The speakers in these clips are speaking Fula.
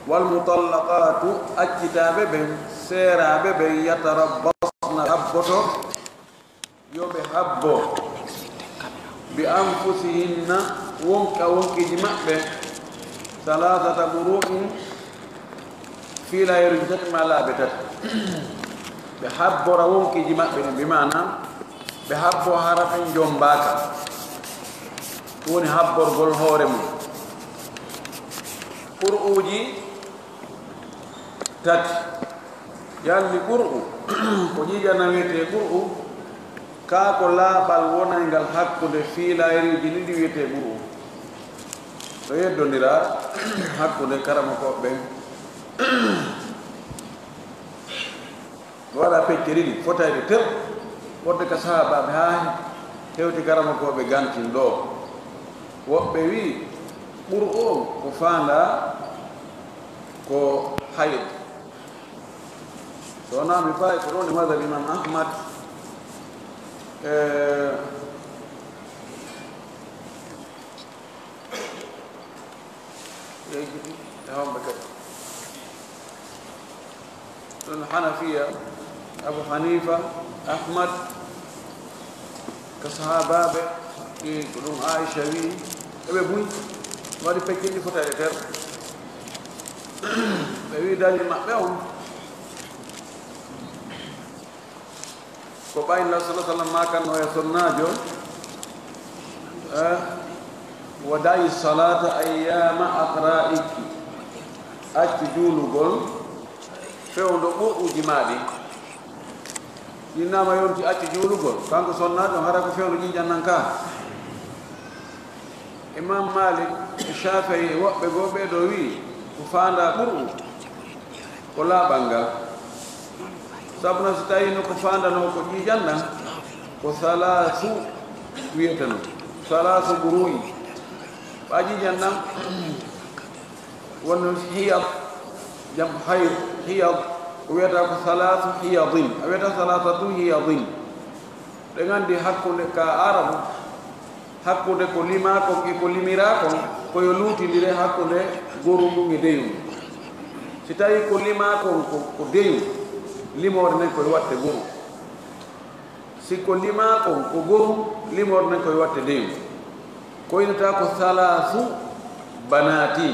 والمطلقات الكتاب بن سيرا بن يتربصن حبته يبحبو بأنفسهن ونك جمع به ثلاثة قروء في لا يرجت ما لا بتت بحب ونك جمع به بمعنى بحب حرف جنباك وني حب رجل هورم قرؤوجي تات يالي قرؤ وجي جنويته قرؤ كاكو لا بالونا نغال حقو دي في لا يرجي ندي ويته قرؤ تو يدو نرا حقو دي كرمكو بين ولا فكريني فوتا دي تر ودك صحابه بهاي هewti karamakoo be gantin do wobbe wi qur'an ko fanda ko hayd so na mi fay ko don madhab imam ahmad الحنفية أبو حنيفة أحمد كصحابة يقولون عائشة وي أبي بوي وادي فكيني فتاة كتير أبي دالي ما بيهم كوباين الله صلى الله عليه وسلم ما كان ويصلنا جو وداي الصلاة أيام أقرائك أتجول قول فيهم دقوق جمالي إنما يوم تأتي جولوغول كانوا صنّاد وهرقوا فيهم رجيجا نانكا إمام مالك الشافعي وقبوا بدوي كفاندا قرؤ ولا بانغا سابنا ستاينو كفاندا نوكو جيجانا وثلاث ويتنو ثلاث قروي باجي جانا ونحيض جم حيض حيض ويتا ثلاث حيضين ويتا ثلاثة حيضين dengan di hakkunde ka arabu hakkunde ko lima ko e ko limira ko yo luti dire hakkunde gorundu ngi deyu si tawi ko lima ko deyu limor ne ko watte goru si ko lima ko goru limor ne ko watte deyu ko inata ko thalathu banati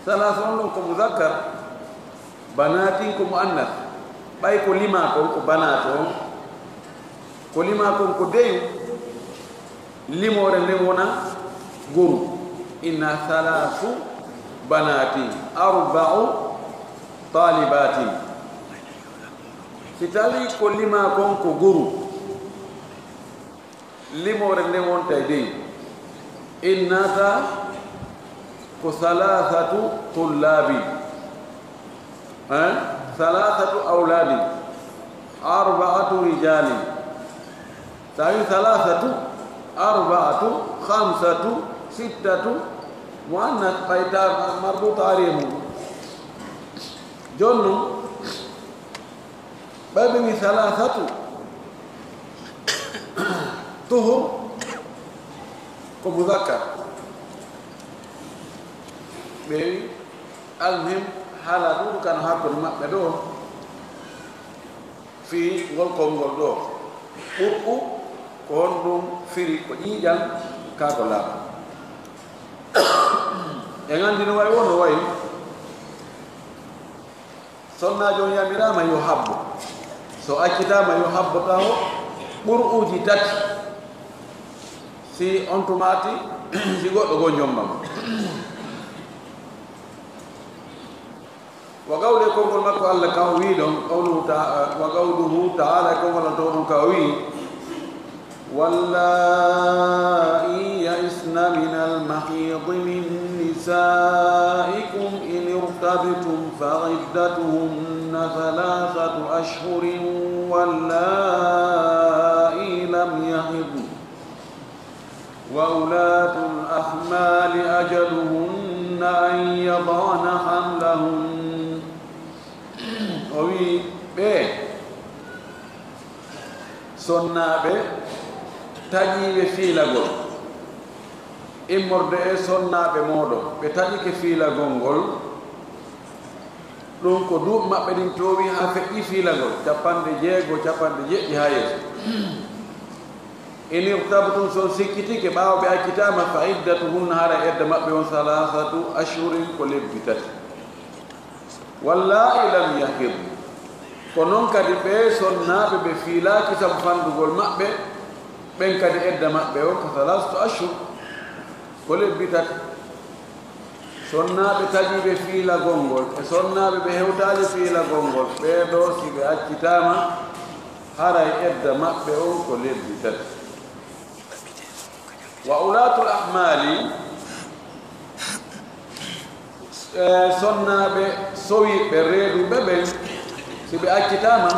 thalathu on ko muzakkar banati ko muannas bay ko lima ko banato ko lima ko deyu limore lemona guru inna thalathu banati arba'u talibatin sitali ko lima ko guru limore lemon tay deyu innata ko thalathatu tullabi ثلاثة أولاد أربعة رجال تاوي ثلاثة أربعة خمسة ستة مؤنث بيتار مربوط عليهم جن بابي ثلاثة طهر كمذكر بي المهم hala dulu kan hakun mak do fi ngol ko ngol do urku kondum firi ko jijang ka ko la engan dinu way wono way sonna jo yamira ma yuhabbu so akita ma yuhabbu taw uruji tat si ontumati si goddo go nyommam وقوله كم مكو الله كاوي دون قوله وقوله تعالى كم الله دون كاوي واللائي يئسن من المحيض من نسائكم إن ارتبتم فعدتهن 3 أشهر واللائي لم يحضن وأولاة الأحمال أجلهن أن يضعن حملهن owi ɓe sonnaaɓe taƴiiɓe fiilagol immorde e sonnaaɓe mooɗon ɓe taƴike fiilagol ɗum ko duuɓi maɓɓe ɗin toowi haa feƴƴi fiilagol 60 haa yeeso in irtabtum so sikkitike ɓaawo ɓe accitama fa iddatuhunna hara edda maɓɓe on 3 ashhurin ko lebbi 3 wallahi lam yahid ko noon kadi ɓe sonnaaɓe ɓe fiilaaki sabu fandugol maɓɓe ɓen kadi edda maɓɓe on ko 3 ashhur ko lebbi 3 sonnaaɓe taƴiiɓe fiilagol ngol e sonnaaɓe ɓe hewtaali fiilagol ngol ɓeeɗo si ɓe accitaama haray edda maɓɓe on ko lebbi 3 wa ulatul ahmali sonnaaɓe sowiɓe reeduɓe ɓen si ɓe accitaama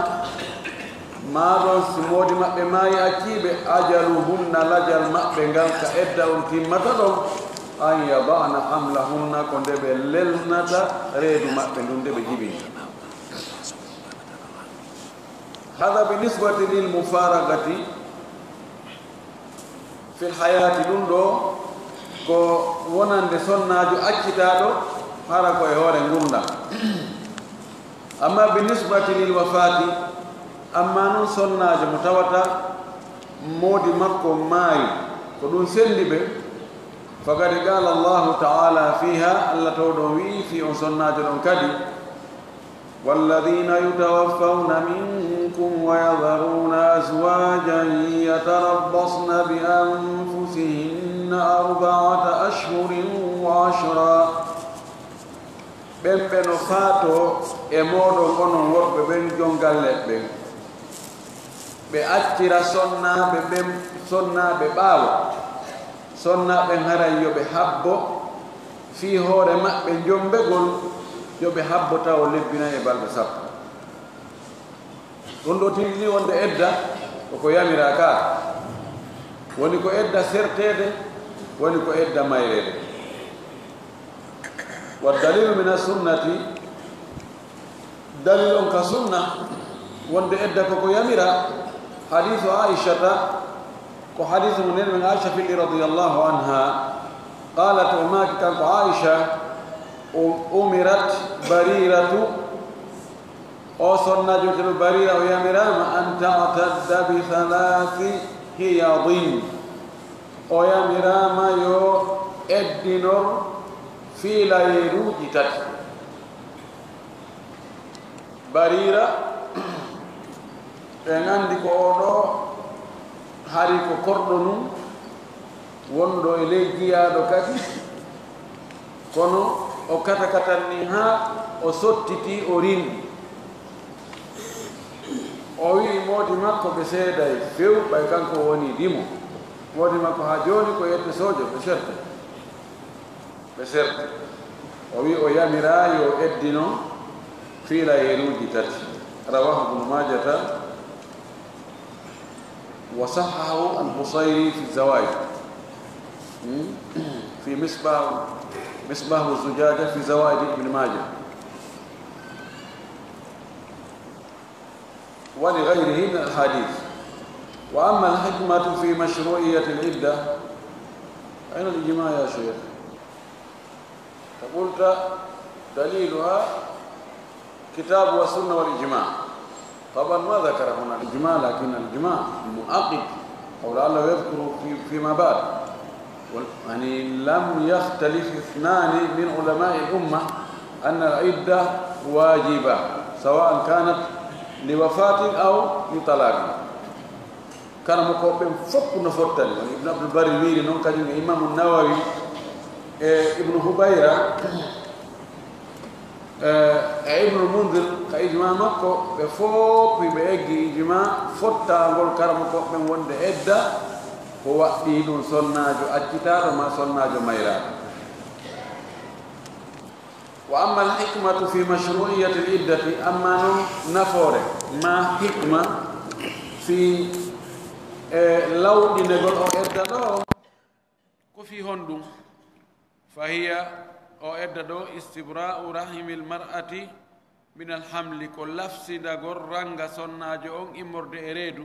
maaɗon si moodi maɓɓe maayi acciiɓe ajaluhunna lajal maɓɓe ngal ka edda on timmata ɗon an yadana hamlahunna ko nde ɓe lelnata reedu maɓɓe ndun nde ɓe jibinta hada bi nisbati lil mufaragati fil hayati ɗum ɗo ko wonande sonnaajo accitaaɗo hara ko e hoore ngurdam amma bi nisbati lil wafati amma noon sonnaajo mo tawata moodi makko maayi ko ɗum sendi ɓe fagadi qala allahu taala fiha allah taw ɗon wii fi on sonnaajo ɗon kadi walladina yutawaffawna minkum wa yadharuna azwajan yatarabbasna bi anfusihinna 4 ashhurin wa 10 ɓen ɓe no faato e mooɗon onon worɓe ɓen jongalle ɓen ɓe accira sonnaaɓe ɓen sonnaaɓe ɓaawo sonnaaɓe haray yo ɓe habbo fii hoore maɓɓe jombegol yo ɓe habbo taw lebbina e balɗe 10 ɗum ɗo tindini wonde edda koko yamira ka woni ko edda serteede woni ko edda mayreede wa dalilu min sunnati dalil on ka sunna wonde edda koko yamira hadithu aishata ko hadithu munen min aisha fili radiyallahu anha qalat umaki kanko aisha umirat bariratu o sonnajo teɓe barira o yamirama an ta'tadda bi 3 hiyadin o yamirama yo eddinor fiilayeeruuji 3 barira ɓe nganndi ko oɗo hari ko korɗo num wonɗo e ley jiyaaɗo kadi kono o kata-katanni haa o sottiti o rinɗi o wii moodi makko ɓe seeday few ɓay kanko woni dimo moodi makko haa jooni ko yette sojo ɓe serte o wii o yamira yo eddino fiilayeeruuji 3 rawahu ibnu majata wa sahahu al-Busayri fi zawaid fi misbah az-zujaja fi zawaid ibn majah wa li ghayrihi min al-hadith wa amma al-hikmatu fi mashru'iyyati al-idda ayna al-ijma' ya shaykh قلت دليلها كتاب والسنة والإجماع طبعا ما ذكر هنا الإجماع لكن الإجماع منعقد أو لعله يذكر فيما بعد يعني لم يختلف 2 من علماء الأمة أن العدة واجبة سواء كانت لوفاة أو لطلاق كان مكوبين فوق نفوتل ابن عبد البر ويري نون كاجو إمام النووي ابن هبيرة ابن المنذر كإجماع مكو بفوق بيجي إجماع فتا غول كرم كو من وند إدة هو دين سناجو أكتار ما سناجو ميرا وأما الحكمة في مشروعية العدة أما نفور ما حكمة في لو دينغول أو إدة كفي هندو فهي أو إددو استبراء رحم المرأة من الحمل كل لفظ دغور رانغا سناجو إمورد إريدو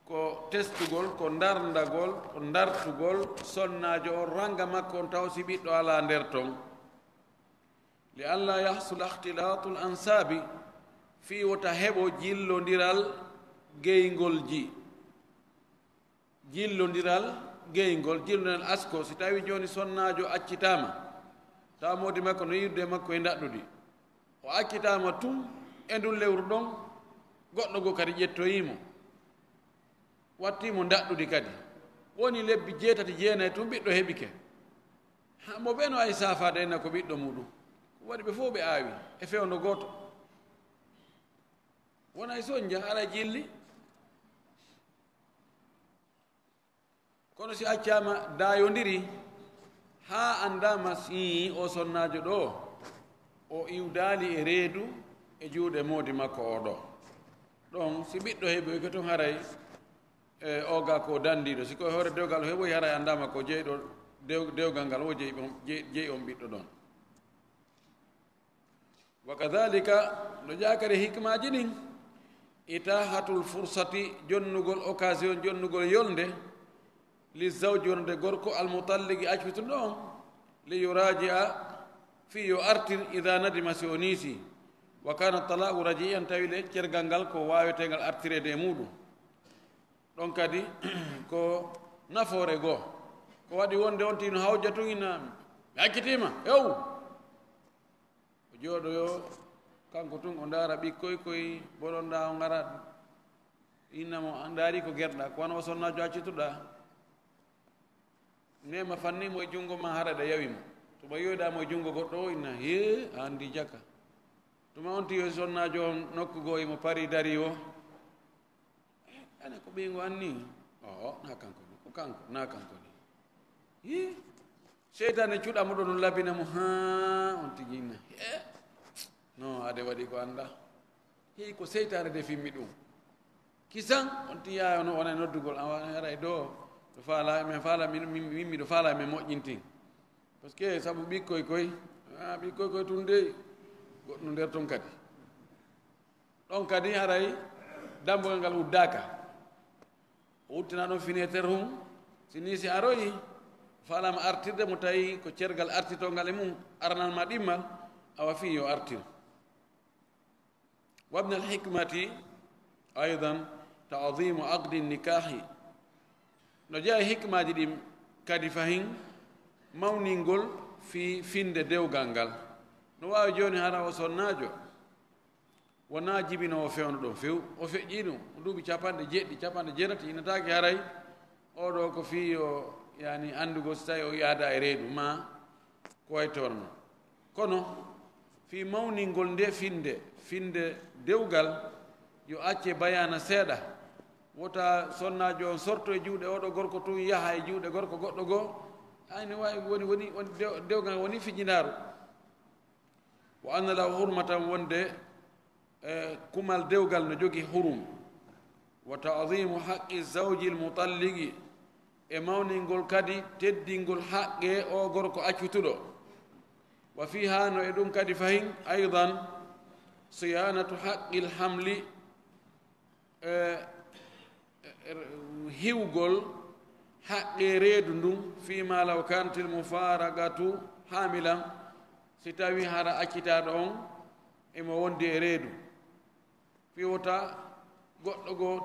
ko testugol ko darndagol ko dartugol sonnajo o ranga makko on taw si ɓiɗɗo ala nder ton li alla yahsul ikhtilatu l ansabi fi wota heɓo jillodiral geygolji jillodiral geygol jillodiral asko si tawi joni sonnajo accitama tawa modi makko no yirde makko e daɗɗudi o accitama tum e ndun lewru ɗon goɗɗo go kadi ƴettoyimo wattimo daɗɗudi kadi woni lebbi 7 9 tum ɓiɗɗo heɓike mo ɓeno ay safade enna ko ɓiɗɗo muɗum waɗi ɓe fof ɓe aawi e fewndo gooto wona e soñdia ara jilli kono si accama dayodiri ha andama si o sonnajo ɗo o iwdali e reedu e juuɗe moodi makko oɗo ɗon si ɓiɗɗo heeɓoy ko toon haray e oga ko dandiɗo siko hoore dewgal o heɓoy haray andama ko jeyɗo dewgal ngal o jeyi on ɓiɗɗo ɗon wa kadhalika no jakare hikmaji ɗin itahatul fursati jonnugol occasion jonnugol yolde li zawji wonde gorko almutalligi accituɗo on li yuraji a fi yo artir ida nadima si o niisi wa kana talaqu rajian tawile cergal ngal ko wawetegal artirede e muɗum ɗon kadi ko nafoore goo ko waɗi wonde on tino hawja tun ina mi accitima ew o jooɗoyo kanko tun o ndaara ɓikkoy koye boɗonɗa o gara innamo ndaari ko gerɗa ko wana o sonnajo accituɗa nema fannimo e junngo ma hara ɗa yawimo tuma yoydamo e junngo goɗɗo o inna he a anndi jaka tuma on tiyo sonnajo on nokku goo imo pari dari o ane ko ɓiygo anni o na kanko ni ko kanko na kanko ni hi seytane cuɗamo ɗo no labinamo ha on tigi inna e non ade waɗi ko annda hi ko seytane de fimmi ɗum kisan on tiyayo no wona noddugol ara e do ɗo faala min faala min miɗo faala min moƴƴintin par ce que sabu ɓikkoy koy ɓikkoy koye tun de goɗɗo nder toon kadi ɗon kadi haray dambogal ngal uddaka o uttina ɗon finétere hum si ni si aroyi faalama artirde mo tawi ko cergal artitongal e mum aranal ma ɗimmal awa fi yo artir wabne alhikmati aidan taadimu aqdi nikahi no jeeya hikmaji ɗin kadi fahin mawningol fi finde dewgal ngal no wawi joni hara o sonnajo wona jibinowo fewno ɗon few o feƴƴi ɗum o duuɓi 7 innataki haray oɗo ko fi o yani andugo so tawi o yaada e reedu ma ko way torno kono fi mawningol nde finde dewgal yo acce bayana seeɗa wota sonnajo on sorto e juuɗe oɗo gorko tun yaha e juuɗe gorko goɗɗo goo ayni wawi woni dewgal woni fijinaru wa anna lahu hurmatan wonde kumal dewgal no jogi hurum wa taadimu haqqi zawji lmutalligi e mawningol kadi teddingol haqqe o gorko accutuɗo wa fiha no e ɗum kadi fahin aidan siyanatu haqqi lhamli hiwgol haqqe reedu ndun fima law kanat lmufaragatu hamilan si tawi hara accitaɗo on emo wondi e reedu fiwota goɗɗo goo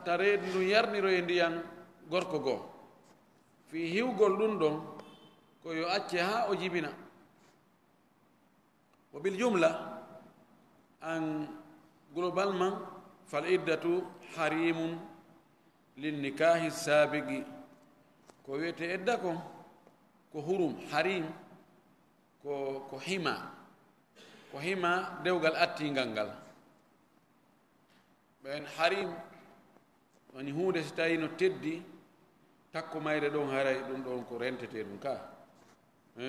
ta reedu ndun yarniro e ndiyan gorko goo fi hiwgol ɗum ɗon ko yo acce ha o jibina wa bil jumla an globalement fal iddatu harimun linnikahi sabigi ko wiyete edda ko hurum harim ko hima dewgal attingal ngal ɓen harim woni hunde so tawi no teddi takko mayre ɗon haray ɗum ɗon ko rentete ɗum ka so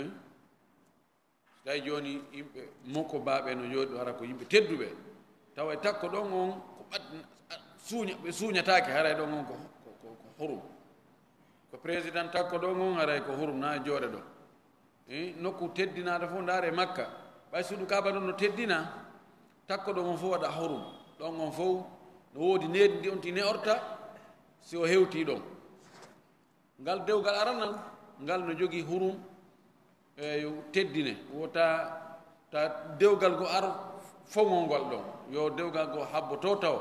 tawi joni yimɓe mokko baɓe no jooɗi hara ko yimɓe tedduɓe tawa e takko ɗon on ko ɓe suuñatake haray ɗon on ko hurum ko président takko ɗon on haray ko hurum na jooɗe ɗo nokku teddinaɗo fof ndaare makka ɓay suudu kaba ɗon no teddina takko ɗon on fof waɗa hurum ɗon on fof no woodi needi ndi on ti ne orta si o hewti ɗon ngal dewgal aranal ngal no jogii hurum e teddine wota ta dewgal go ar foŋol ngol ɗon yo dewgal go habbo to taw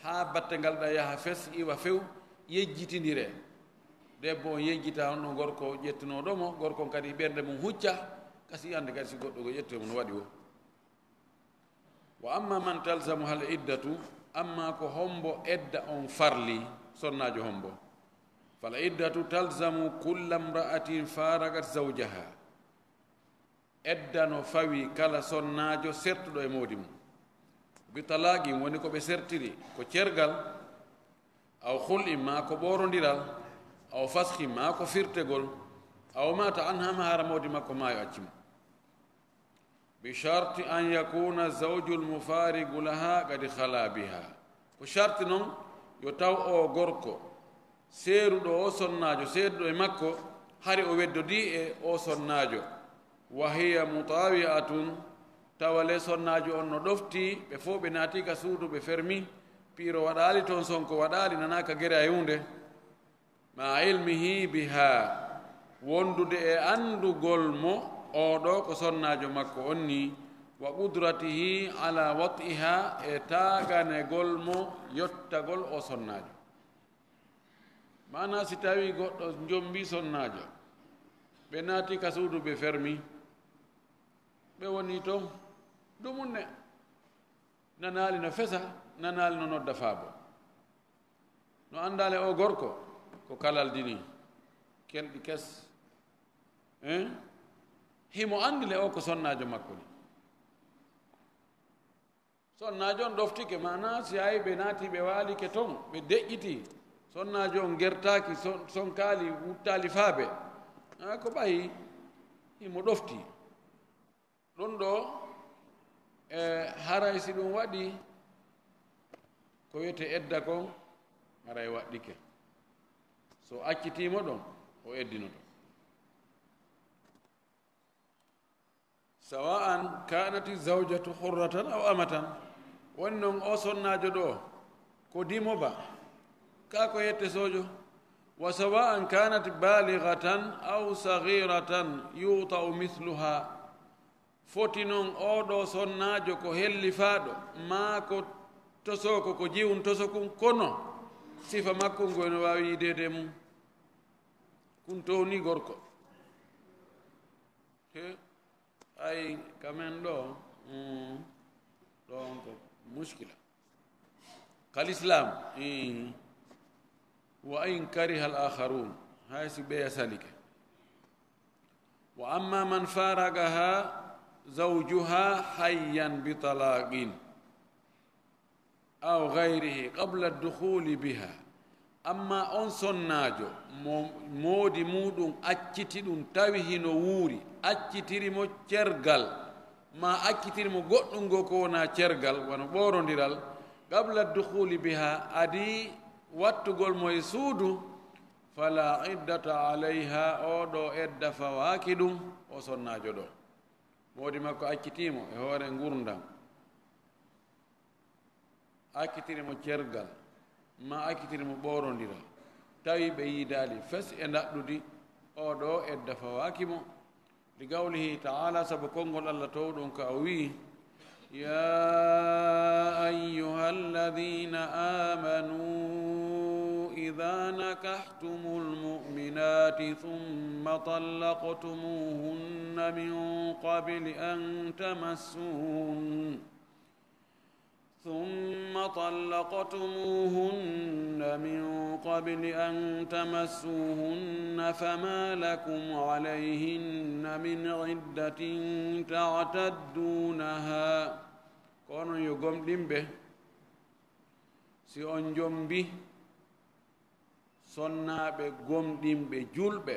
haa batte ngal ɗa yaha fes iwa few yejjitindire debbo on yejjita honno gorko ƴettunoɗomo gorkon kadi ɓernde mum hucca kasi ande kadi si goɗɗo go ƴettomo no waɗi o wa amma man talzamu hal iddatu amma ko hombo edda on farli sonnajo hombo fala iddatu talzamu kulla mra'atin faragat zawjaha edda no fawi kala sonnajo sertuɗo e mawdi mum bi talaqi woni ko ɓe sertiri ko cergal aw khul'i ma ko ɓorodiral aw faskhi ma ko firtegol aw mata anha ma hara mawdi makko maayo accimo bi sharti an yakuna zawju lmufarigu laha kadi khala biha ko sharti noon yo taw o gorko seeruɗo o sonnajo seeduɗo e makko hari o weddodi e o sonnajo wa hiya mutawi'atun tawale sonnajo on no ɗofti ɓe fof ɓe naati ka suudu ɓe fermi piiro waɗali toon sonko waɗali nanaka gere a hunde ma ilmihi biha wondude e andugol mo oɗo ko sonnajo makko on ni wa qudratihi ala wat'iha e taganegol mo yottagol o sonnajo mana si tawi goɗɗo jombi sonnajo ɓe naati ka suudu ɓe fermi ɓe woni toon ɗumunne nanali no fesa nanali no nodda faabo no andale o gorko ko kalaldini kelɗi kes himo andile o ko sonnajo makko ni sonnajo on ɗoftike mana si ayi ɓe naati ɓe waalike toon ɓe deƴƴiti sonnajo on gertaki sonkali wuttali faabe ko ɓayi himo ɗofti ɗon ɗo haray si ɗum waɗi ko wiyete edda kon haray waɗɗike so accitimo ɗon o eddinoto sawa'an kanati zawjatu hurratan aw amatan woni noon o sonnajo ɗo ko dimoba ka ko yette sojo wa sawa'an kanat balighatan aw saghiratan yuta'u mithluha foti noon oɗo sonnajo ko hellifaɗo ma ko tosoko ko jiwun tosokun kono sifa makko ngoy no wawi yidede mum kun towni gorko ay kamen ɗo ɗon ko muskila kal islam wa in kariha al akharun hay si ɓeya salike wa amma man faragaha zawjuha hayyan bi talaqin aw gayrihi qabla addukhuli biha amma on sonnajo moodi muɗum acciti ɗum tawi hino wuuri accitirimo cergal ma accitirimo goɗɗum go ko wona cergal wono ɓorodiral qabla addukhuli biha adi wattugol mo e suudu fala iddata alayha oɗo edda fawaki ɗum o sonnajo ɗo moodi makko accitimo e hoore gurdam accitirimo cergal ma accitirimo ɓorodiral tawi ɓe yiidali fes e daɗɗudi oɗo edda fawakimo li gawlihi taala sabu konngol allah towɗum ka o wi ya ayyuha alladina amanu ida nakahtumu lmuminati thumma طلقتموهن من قبل أن تمسوهن ثم طلقتموهن من قبل أن تمسوهن فما لكم عليهن من عدة تعتدونها kono yo gomɗinɓe si on jombi sonnaɓe gomɗinɓe julɓe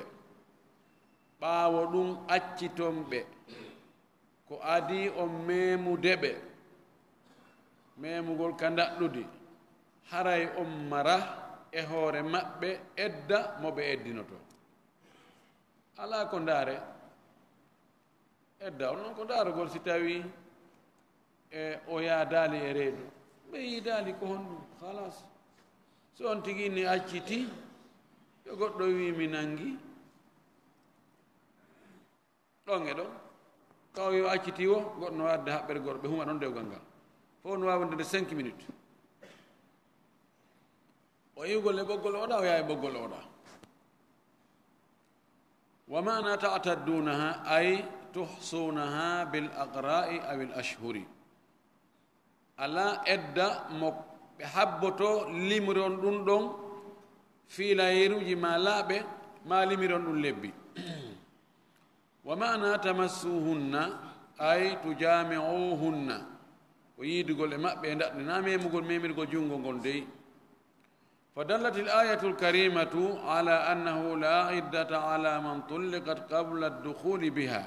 ɓaawo ɗum accitonɓe ko adi on memudeɓe memugol ka daɗɗude haray on mara e hoore maɓɓe edda mo ɓe eddinoto ala ko ndaare edda on noon ko ndaarugol si tawi e o yaadaali e reedu ɓe yiidaali ko honɗum halas so on tigi ni acciti yo goɗɗo wi mi nangi ɗon e ɗon kaw yo acciti o goɗɗo no wadde haɓɓere goɗɗo ɓe huma ɗon dewgal ngal fof no wawi wonde 5 minutes o yi golle ɓoggol oɗa o yaha e ɓoggol oɗa wa mana ta'taddunaha ay tuhsunaha bil aqra'i aw al ashhuri ala edda mo ɓe habboto limiron ɗum ɗon fiilayeruji ma laaɓe ma limiron ɗum lebbi wa mana tamassuhunna ay tujami'uhunna o yiidugol e maɓɓe e daɗɗe memugol memirgol jungo ngol dey فدلت الآية الكريمة على أنه لا عدة على من طلقت قبل الدخول بها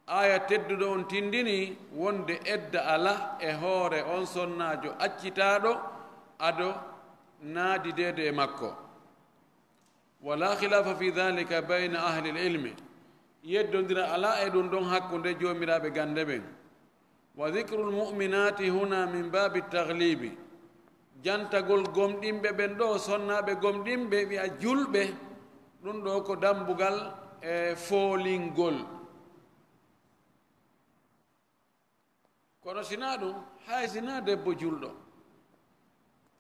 آية تدد أن تندني وند إد على إهور أن سناجو أجتادو أدو نادي ديد مكو ولا خلاف في ذلك بين أهل العلم يدون دنا على إدون دون حق جو مراب غندبين وذكر المؤمنات هنا من باب التغليب jantagol gomɗimɓe ɓen ɗo sonnaɓe gomɗimɓe wiya julɓe ɗum ɗo ko dambugal e foolingol kono sina ɗum hay sina debbo julɗo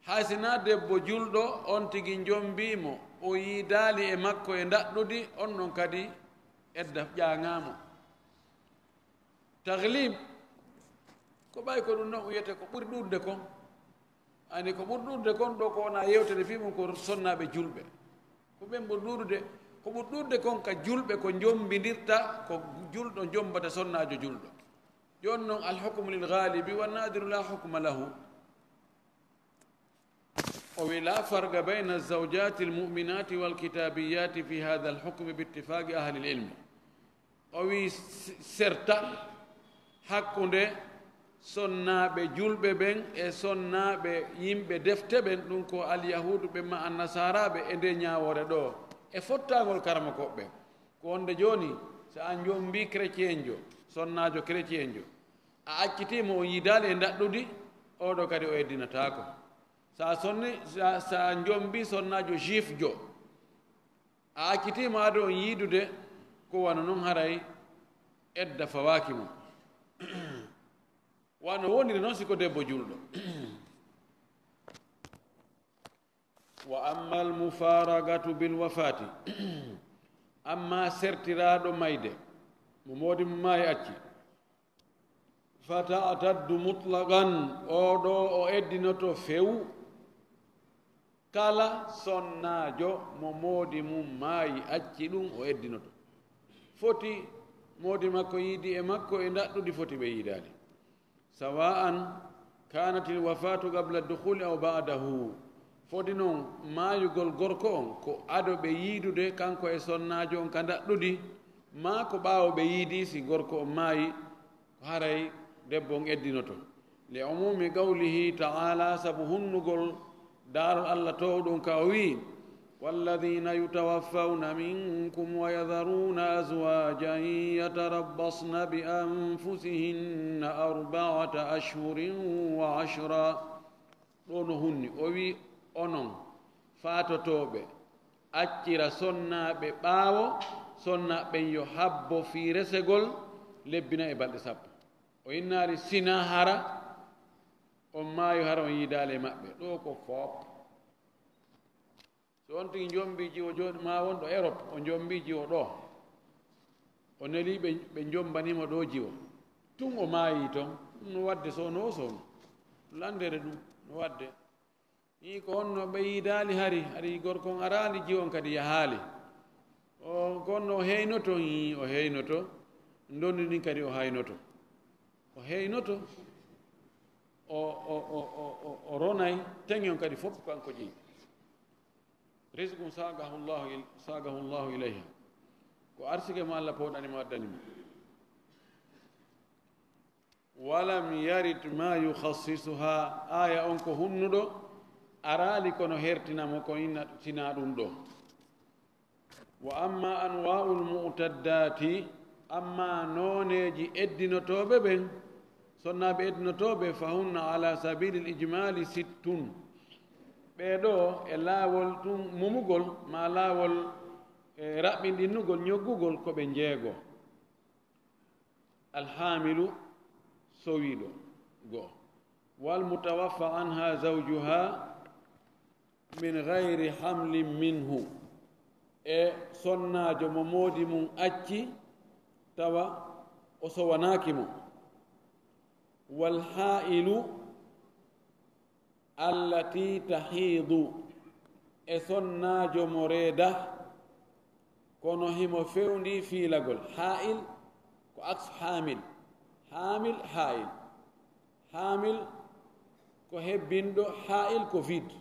hay sina debbo julɗo on tigi jombimo o yiidali e makko e daɗɗudi on ɗon kadi edda ƴaŋamo taglib ko ɓay ko ɗum ɗon wiyete ko ɓuri ɗurde kon ani ko ɓurɗurde kon ɗo ko wona yewtere fimum ko sonnaɓe julɓe ko ɓen ɓurɗurde ko ɓurɗurde kon ka julɓe ko jombidirta ko julɗo jombata sonnajo julɗo joni noon alhukmu lilghalibi wannadiru la hukma lahu o wi la farga bayna alzawjati almuminati walkitabiyati fi hada alhukme biittifaqi ahli lilmi o wi serta hakkude sonnaɓe julɓe ɓen e sonnaɓe yimɓe defte ɓen ɗum ko alyahudu ɓe ma annasaraɓe e nde ñawore ɗo e fottagol karama koɓɓe ko wonde joni so an jombi chrétien jo sonnajo chrétien jo a accitima o yidali e daɗɗudi oɗo kadi o eddinatako sa sonni sa jombi sonnajo juif jo a accitima ado on yiidude ko wano noon haray edda fawaki mum wano woniri noon siko debbo julɗo wa amma almufaragatu bilwafati amma sertiraɗo mayde mo modi mo maayi acci fata'taddu mutlaqan oɗo o eddinoto few kala sonnajo mo moodi mum maayi acci ɗum o eddinoto foti moodi makko yiidi e makko e daɗɗudi foti ɓe yiidali سواء كانت الوفاة قبل الدخول أو بعده fodi noon maayugol gorko on ko ado ɓe yiidude kanko e sonnaajo on ka daɗɗudi ma ko ɓaawo ɓe yiidi si gorko on maayi ko haray debbo on eddinoto li umumi qawlihi ta'ala sabu hunnugol daarol allah to ɗum ka o wii والذين يتوفون منكم ويذرون أزواجا يتربصن بأنفسهن 4 أشهر وعشرا ɗon hunni o wi onon faatotoɓe accira sonnaɓe ɓaawo sonnaɓen yo habbo fi resegol lebbina e balɗe 10 o innari sina hara on maayo hara on yiidale e maɓɓe ɗo ko foop so on tigi jombi jiwo joni ma wonɗo Europe o jombi jiwo ɗo o neli ɓe jombanimo ɗo jiwo tun o maayi toon no wadde sowno o sowno landere ɗum no wadde yi ko honno ɓe yiidali hari gorko on arani jiwon kadi yahaali o gonno o heynoto yi o heynoto ndondi ɗin kadi o haynoto o heynoto o ronay teŋi on kadi fof kanko ƴeewi risqum sagahu llahu ilayha ko arsike mo allah powɗanima waddanimo walam yarid ma yukhassisuha aya on ko hunnuɗo araali kono hertinamo ko inna sina ɗum ɗo wa amma anwa'u lmu'taddati amma nooneji eddinotoɓe ɓen sonnaɓe eddinotoɓe fa hunna ala sabili lijmali 60 ɓeeɗo e laawol tun mumugol ma laawol raɓɓinɗinnugol ñoggugol ko ɓe njeego alhamilu sowiiɗo goo walmutawaffa anha zawjuha min gayri hamlin minhu e sonnaajo mo moodi mum acci tawa o sowanaaki mo walhailu allati tahiidu e sonnaajo mo reeda kono himo fewndi fiilagol hail ko aksu hamil hail hamil ko hebbinɗo hail ko vide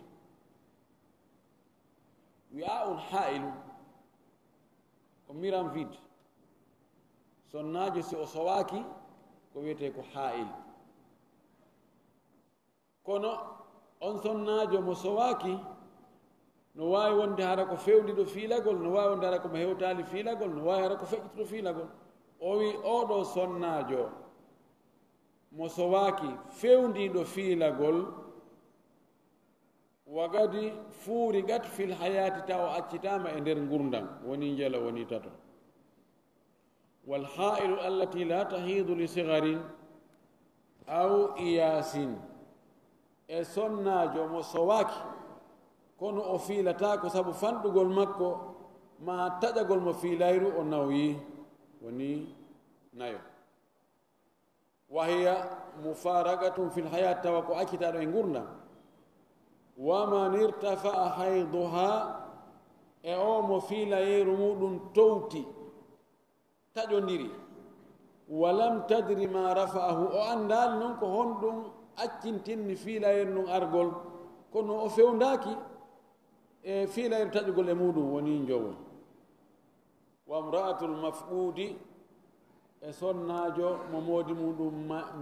wi'a on hailu ko miram vide sonnaajo si o sowaaki ko wiyete ko hail kono on sonnaajo mo sowaaki no waawi wonde hara ko fewndiɗo fiilagol no waawi wonde hara komo hewtaali fiilagol no waawi hara ko feƴƴitoɗo fiilagol o wi oɗo sonnaajo mo sowaaki fewndiiɗo fiilagol wagadi fuuri gat fil hayati taw o accitama e nder gurdam woni njela woni tato wal hailu allati la tahidu li sigarin aw iyasin e sonnaajo mo sowaaki kono o fiilata ko sabu fanɗugol makko ma taƴagol mo fiilayru o nawyi woni nayo wahiya mufaragatum fil hayat tawa ko accitaɗo e gurdam waman irtafa'a hayduha e o mo fiilayeeru muɗum towti taƴodiri walam tadri ma rafa'ahu o anndali noon ko honɗum accintinni fiilayeeru ndun argol kono o fewndaki e fiilayeeru taƴugol e muɗum woni jowo wa mra'atul maf'udi e sonnaajo mo moodi muɗum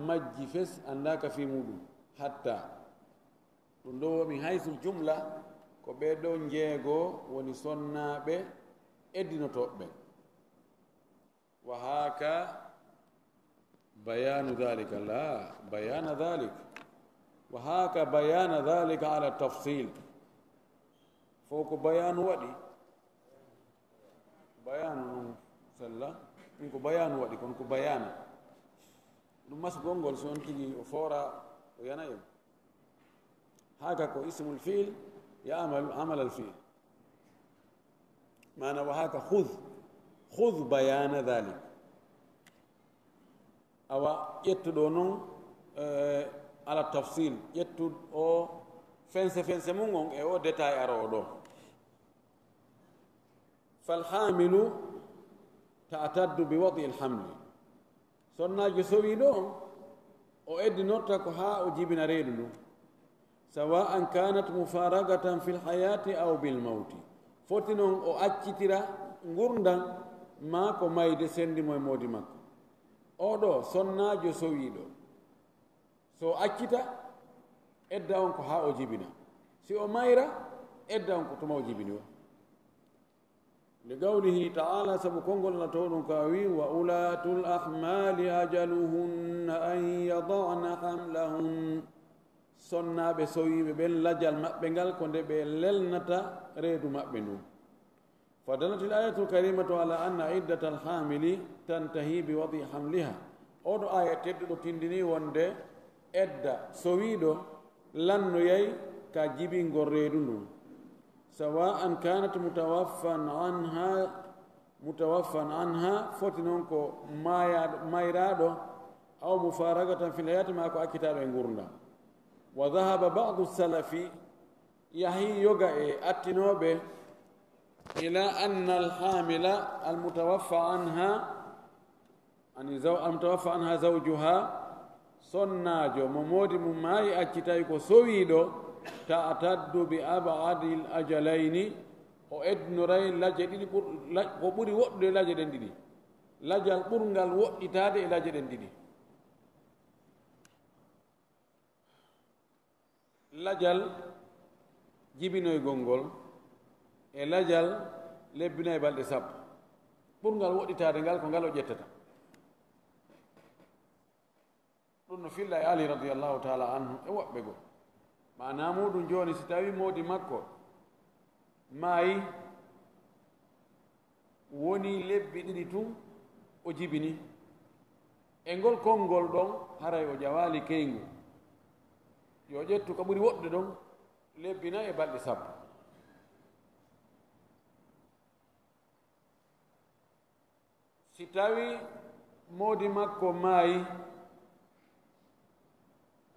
majji fes andaka fi muɗum hatta ɗum ɗo womi haysul jumla ko ɓeɗo njeego woni sonnaaɓe eddinotoɓe wa haka bayanu dhalika la bayana dhalik wa haka bayana dhalika ala tafsil fo ko bayanu waɗi bayanu ɗum sella min ko bayanu waɗi kono ko bayana ɗum masgol ngol so on tigi o foora o yanayem haka ko ismul fiil ya'malu amal al fiil mana wa haka khudh bayana dhalik awa ƴettuɗo noon ala tafsil ƴettuɗ o fense mum on e o détail arowo ɗo falhamilu ta'taddu bi wadi alhamli sonnaajo sowi ɗo o eddinotta ko ha o jibina reedu ndu sawa'an kanat mufaragatan fil hayati aw bil mawti foti noon o accitira gurdam ma ko mayde sendi moye moodi makko oɗo sonnaajo sowiɗo so accita edda on ko ha o jibina si o mayra edda on ko tuma o jibini o li qawlihi ta'ala sabu konngol na to ɗum ka wi wa ulatul ahmali ajaluhunna an yada'na hamlahum sonnaaɓe sowiɓe ɓen lajal maɓɓe ngal ko nde ɓe lelnata reedu maɓɓe ndun فدلت الآية الكريمة على أن عدة الحامل تنتهي بوضع حملها أو آية تدو تندني وند إدة سويدو لن يي كجيبين غريدون سواء كانت متوفى عنها فتنونكو ما يرادو أو مفارقة في الحياة ما أكو أكتاب غورنا وذهب بعض السلف يهي يوغا أتنوبه إلى أن الحامل المتوفى عنها زوجها صناجو ممودي مماي أكتايكو سويدو تعتد بأبعد الأجلين وإدن رأي لجدين قبوري وقت لجدين دي لجل قرنغال وقت تادي لجدين دي lajal jibinoy gongol e lajal lebbinoy balɗe sappo ɓurgal woɗɗitade ngal ko ngal o ƴettata ɗum no filla e ali radiallahu taala anhu e woɓɓe goo mana muɗum joni si tawi modi makko maayi woni lebbi ɗiɗi tun o jibini e ngol konngol ɗon haray o jawali keygu yo ƴettu ko ɓuri woɗɗude ɗon lebbi 4 e balɗe 10 si tawi moodi makko maayi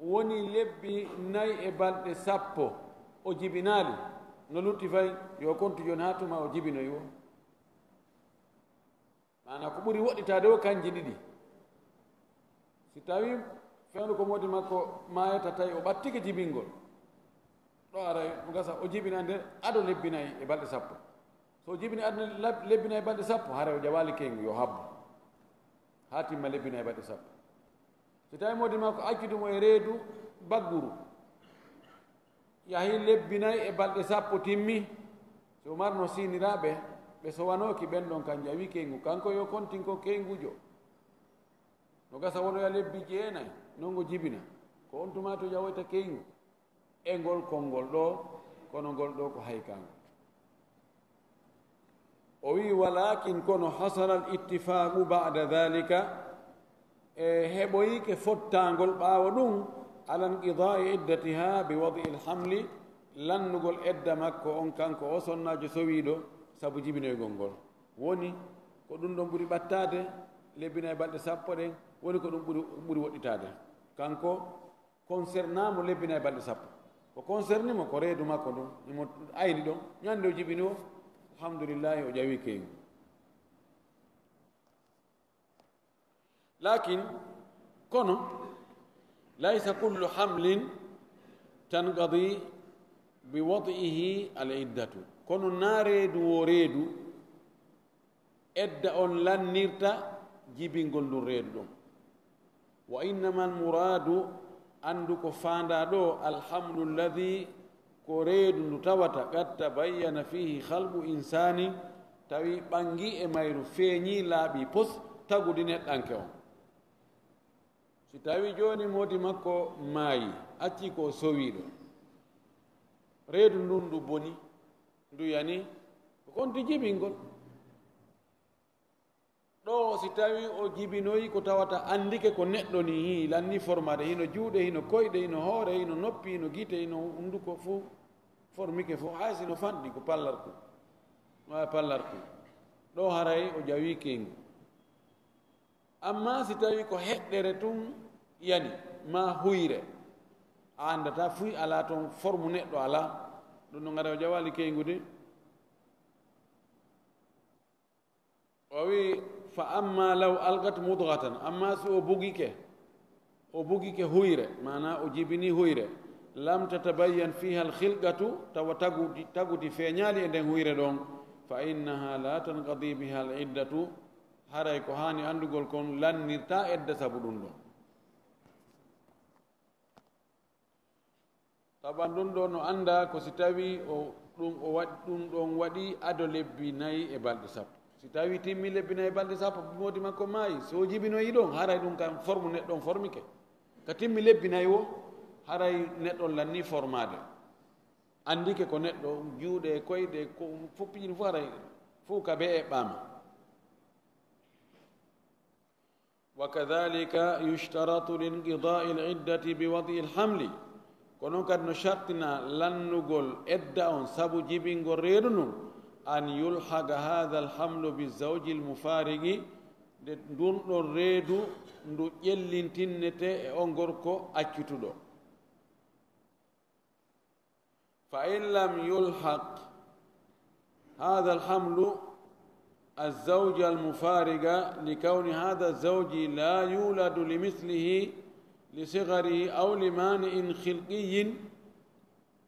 woni lebbi 4 e balɗe 10 o jibinaali no lutti fay yo kontu joni ha tuma o jibinoyi o mana ko ɓuri woɗɗitade o kanji ɗiɗi si tawi fewnu ko moodi makko maayata tawi o ɓattike jibingol ɗo ara o gasa o jibina nder ado lebbi 4 e balɗe 10 so jibini ado lebbi 4 e balɗe 10 hara o jawali kengu yo habbo ha timma lebbi 4 e balɗe 10 so tawi moodi makko accudumo e reedu bagguru yahi lebbi 4 e balɗe 10 timmi so marno siniraɓe ɓe sowanoki ɓen ɗon kan jawi kengu kanko yo kontinko kengujo no gasa wonoya lebbi 9 nongo jibina ko on tuma to jawoyta kengu e ngol konngol ɗo kono ngol ɗo ko hay kango o wi walakin kono hasala al ittifaqu ba'da dhalika e heɓoyike fottangol ɓaawa ɗum ala inqidai iddatiha bi wadi il hamli lannugol edda makko on kanko o sonnajo sowiɗo sabu jibinoygol ngol woni ko ɗum ɗon ɓuri ɓattade lebbina e balɗe 10 ɗen woni ko ɗum ɓuri woɗɗitade kanko concernamo lebbina e balɗe 10 ko concernimo ko reedu makko ɗum imo ayni ɗon ñande o jibini o alhamdulillahi o ƴawi keygu lakin kono laysa kullu hamlin tanqadi bi wadi'ihi al iddatu kono na reedu wo reedu edda on lannirta jibingol ndun reedu ɗon wa innama al muradu andu ko faanda ɗo alhamdu alladi ko reedu ndu tawata qad tabayyana fihi halqu insani tawi ɓangi e mayru feeñi laaɓi pos tagudi neɗɗanke on si tawi joni moodi makko maayi acci ko sowiɗo reedu ndun ndu boni ndu yani ko konti jibingol ɗo si tawi o jibinoyi ko tawata andike ko neɗɗo ni hi lanni formade hino juuɗe hino koyɗe hino hoore hino noppi hino gite hino hunduko fof formike fof hay sino fanɗi ko pallarku waya pallarku ɗo haray o jawi kengu amma si tawi ko heɗɗere tun yani ma huyre a andata fuy ala toon forme neɗɗo ala ɗum no gara o jawali kengude o wi fa amma law algat mudghatan amma si o bugike huyre mana o jibini huyre lam tatabayyan fiha alkhilqatu tawa tagudi feeñaali e nden huyre ɗon fa innaha la tanqadi biha al iddatu haray ko hani andugol kon lannirta edda sabu ɗum ɗon taɓan ɗum ɗo no anda ko si tawi ɗum ɗon waɗi ado lebbi 4 e balɗe 10 si tawi timmi lebbi 4 e balɗe 10 moodi makko maayi so jibinoyi ɗon haray ɗum kam forme neɗɗon formike ka timmi lebbi 4 o haray neɗɗon lanni formade andike ko neɗɗo juuɗe koyɗe ko foppijini fof haray fof ka be e ɓaama wa kadhalika yushtaratu linqidai liddati bi wadi lhamli kono kadi no shartina lannugol edda on sabu jibingol reedu ndun an yulhaga hada alhamlu bizawji lmufarigi nde ndun ɗon reedu ndu ƴellintinnete e on gorko accutuɗo fa in lam yulhaq hada alhamlu الزوج المفارق لكون هذا الزوج لا يولد لمثله لصغره أو لمانع خلقي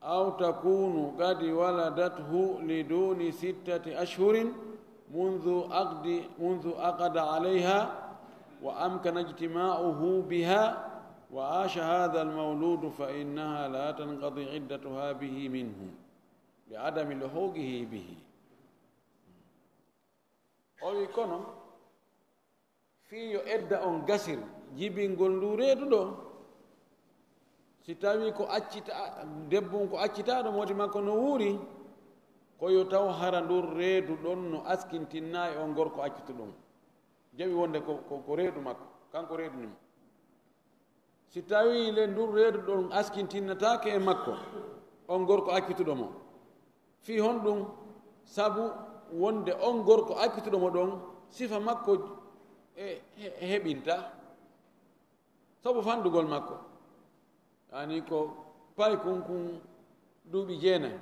أو تكون قد ولدته لدون 6 أشهر منذ عقد عليها وأمكن اجتماعه بها وعاش هذا المولود فإنها لا تنقضي عدتها به منه لعدم لحوقه به o wi kono fiyo edda on gasir jibingol ndu reedu ɗo si tawi ko accita debbo ko accitaɗo modi makko no wuuri koyo taw hara ndur reedu ɗon no askintinna e on gorko accituɗon jawi wonde ko reedu makko kanko reedunimo si tawi le ndur reedu ɗon askintinnatake e makko on gorko accituɗo mo fi honɗum sabu wonde on gorko accituɗo mo ɗon sifa makko heɓinta sabu fandugol makko yani ko pay kun duuɓi 9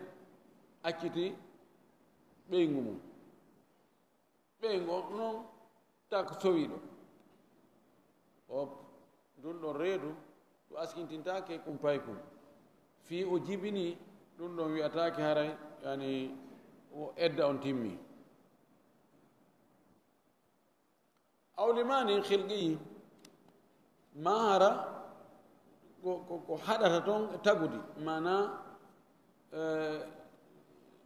acciti ɓeygu mum ɓeygu noon ta ko sowiɗo o ɗum ɗon reedu ɗo askintintake kum pay kum fi o jibini ɗum ɗon wiyatake haray yani o edda on timmi awlimani khilqi ma hara ko haɗata toon e tagudi mana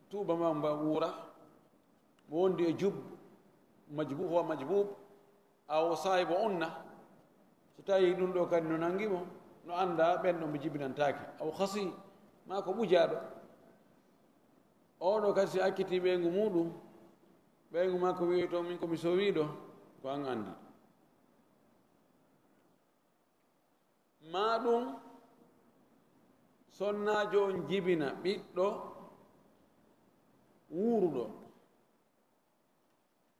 tuuba ma mba wuura mo wondi e jub majbub wa majbub aw sahibo onna so tawi ɗum ɗo kadi no nangimo no anda ɓen ɗo mo jibinantake aw hasi ma ko ɓujaɗo oɗo kadi si akkiti ɓeygu muɗum ɓeygu ma ko wiyoto min komi sowiɗo ko an andi ma ɗum sonnajo on jibina ɓiɗɗo wuuruɗo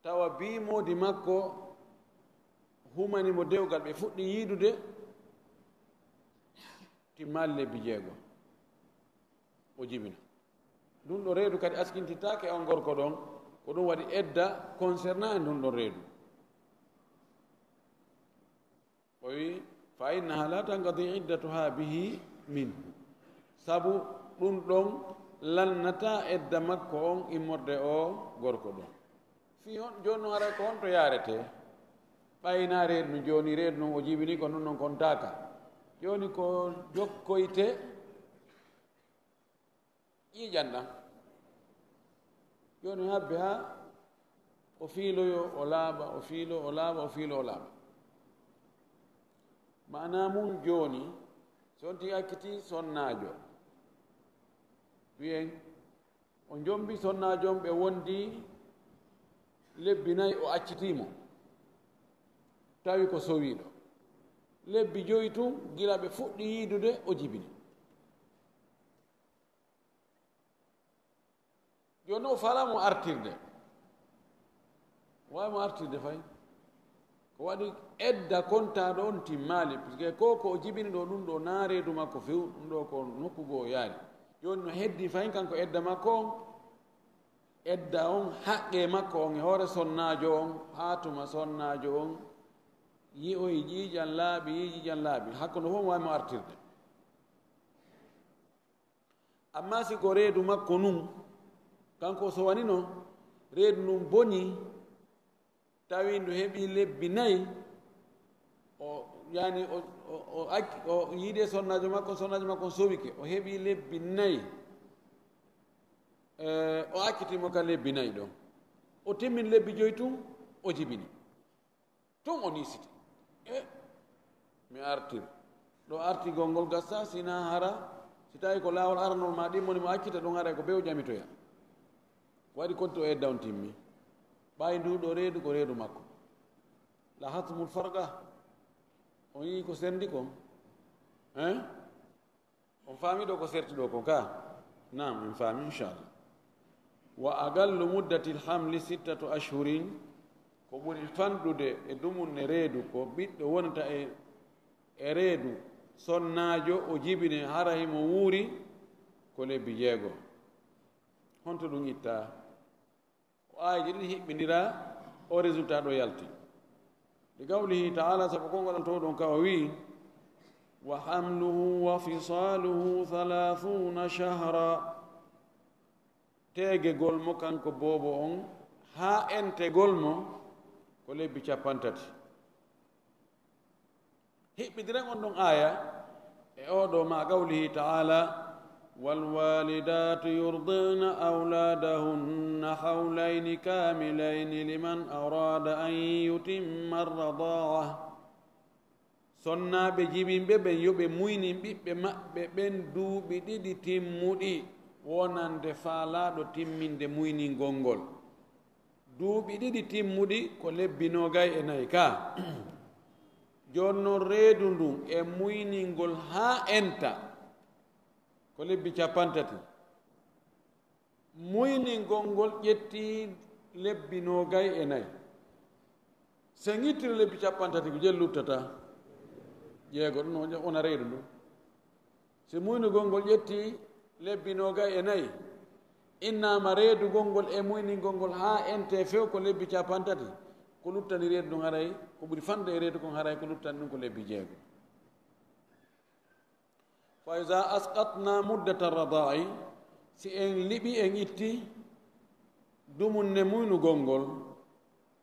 tawa bimodi makko humanimo dewgal ɓe fuɗɗi yiidude timmali lebbi 6 o jibina ɗum ɗo reedu kadi askintitake on gorko ɗon ko ɗum waɗi edda concernant e ɗum ɗon reedu o wi fa innaha la tangadi iddatuha bihi minhu sabu ɗum ɗon lannata edda makko on immorde o gorko ɗon fi on joni no ara ko honto yarete ɓayna reedu no joni reedu noon o jibini ko ɗum ɗon kontaka joni ko jokkoyte ƴiƴanɗam joni habbe ha o fiiloyo o laaɓa o fiilo o laaɓa o fiilo o laaɓa mana mum joni so on ti akkiti sonnajo wiyen o jombi sonnajo on ɓe wondi lebbi 4 o accitimo tawi ko sowiɗo lebbi 5 tun gila ɓe fuɗɗi yiidude o jibini joni o falamo artirde wawimo artirde fay ko waɗi edda kontaɗo on timmali puisque ko o jibini ɗo ɗum ɗo na reedu makko few ɗum ɗo ko nokkugo o yaari joni no heddi fayin kanko edda makko on edda on haqqe makko on e hoore sonnajo on hatuma sonnajo on yi'oy ƴiiƴan laaɓi hakkude fof mo wawimo artirde amma si ko reedu makko nun kanko so wanino reedu nun boni tawi ndu heɓi lebbi 4 o yani o yiide sonnajo makko sowike o heɓi lebbi 4 o accitimo ka lebbi 4 ɗon o timmin lebbi 5 tun o jibini tun o nisiti mi artir ɗo artigol ngol gassa sina hara si tawi ko laawol aranol ma ɗimmoni mo accita ɗum hara ko bew ƴamitoya waɗi konti o edda on timmi ɓawi nduɗo reedu ko reedu makko la hatmul farga on yii ko sendi kon on faami ɗo ko serti ɗo ko ka nam en faami inchallah wa agallu muddati lhamli 6 ashhurin ko ɓuri fanɗude e dumunne reedu ko ɓiɗɗo wonata e reedu sonnajo o jibine hara himo wuuri ko lebbi 6 honto ɗum itta ko aaji ɗiɗi hiɓɓindira o résultat ɗo yalti li qawlihi taala sabu konngol to ɗon ka o wi wa hamluhu wa fisaluhu 30 shahra teegegol mo kanko boobo on haa entegol mo ko lebbi 30 hiɓɓidiren on ɗon aya e oɗo ma qawlihi taala والوالدات يرضعن أولادهن حولين كاملين لمن أراد أن يتم الرضاعة sonnaaɓe jibinɓe ɓen yo ɓe muynin ɓiɓɓe maɓɓe ɓen duuɓi ɗiɗi timmuɗi wonande faalaaɗo timminde muyningol ngol duuɓi ɗiɗi timmuɗi ko lebbi 24 ka jooni noon reedu ndun e muyningol haa enta ko lebbi 30 muyningol ngol ƴettii lebbi 24 so ŋittiri lebbi 30 ko jel luttata jeego ɗum wona reedu ndu so muynugol ngol ƴettii lebbi 24 innama reedugol ngol e muyningol ngol haa ente few ko lebbi 30 ko luttani reedu ɗum haray ko ɓuri fande e reedu kon haray ko luttani ɗum ko lebbi jeego fa ida asqatna muddata radai si en liɓi en itti dumunne muynugol ngol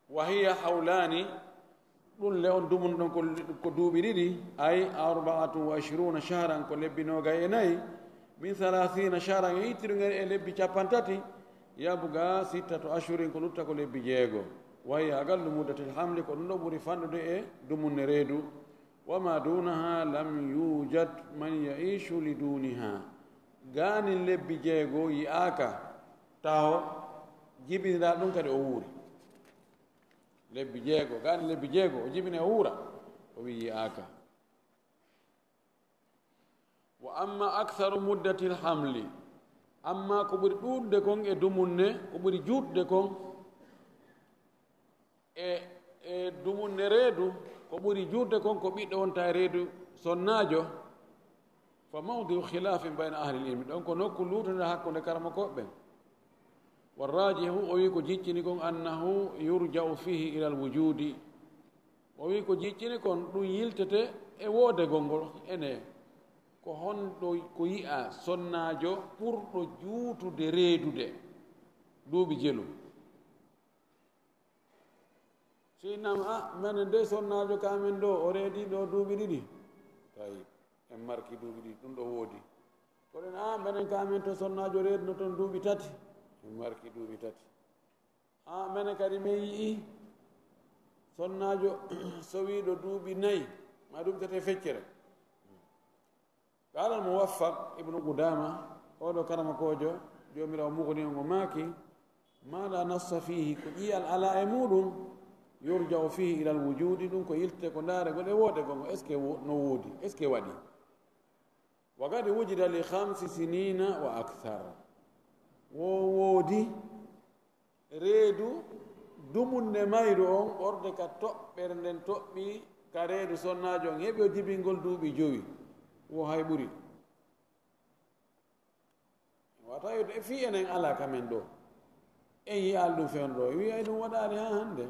wa hiya hawlani ɗum le on dumun ɗon ko duuɓi ɗiɗi ay 24 shahran ko lebbi 24 min 30 shahran e ittirugen e lebbi 30 yabuga 6 ashurin ko lutta ko lebbi jeego wayi agallu muddatil hamli ko ɗum ɗo ɓuri fanɗude e dumunne reedu wama dunaha lam yujad man yaishu li duniha ganin lebbi jeego yi'aka taw jibinira ɗum kadi o wuuri lebbi jeego gaani lebbi jeego o jibine o wuura o wi yi'aka wa amma aktharu muddati lhamli amma ko ɓuri ɗuuɗde kon e dumunne ko ɓuri juutde kon e dumunne reedu ko ɓuri juutde kon ko ɓiɗɗo wonta e reedu sonnaajo fa mawdiu khilafin bayna ahli lilmi ɗon ko nokku luutonde hakkunde karama koɓɓen والراجح ويكو جيتشني كون أنه يرجع فيه إلى الوجود ويكو جيتشني كون دو يلتته e wode gongol ene ko hondo ko yi'a sonnajo ɓurɗo juutude reedude duuɓi jelu sinam menen de sonnajo kamen ɗo o reedi ɗo duuɓi ɗiɗi tawi en marki duuɓi ɗiɗi ɗum ɗo woodi koɗen menen kamen to sonnajo reeduno toon duuɓi 3 min marki duuɓi 3 mene kadi min yii sonnaajo so wiiɗo duuɓi 4 ma ɗum tete feccere qala almuwaffaq ibnu qudama oɗo karama kojo jomirawo mugni o ngo maaki ma la nassa fihi ko ƴiyal ala e muɗum yurjau fihi ila alwujudi ɗum ko yiltete ko ndaaregol e woode gongo est ce que no woodi est ce que waɗi wa kadi wujida li 5 sinina wa akthar wo woodi reedu dumunne mayru on ɓorde ka toɓɓere nden toɓɓi ka reedu sonnaajo on heɓi o jibingol duuɓi 5 wo hay ɓuri wata yode e fii enen ala kamen ɗo en yiyal ɗum fewn ɗo wiyay ɗum waɗaani ha hannde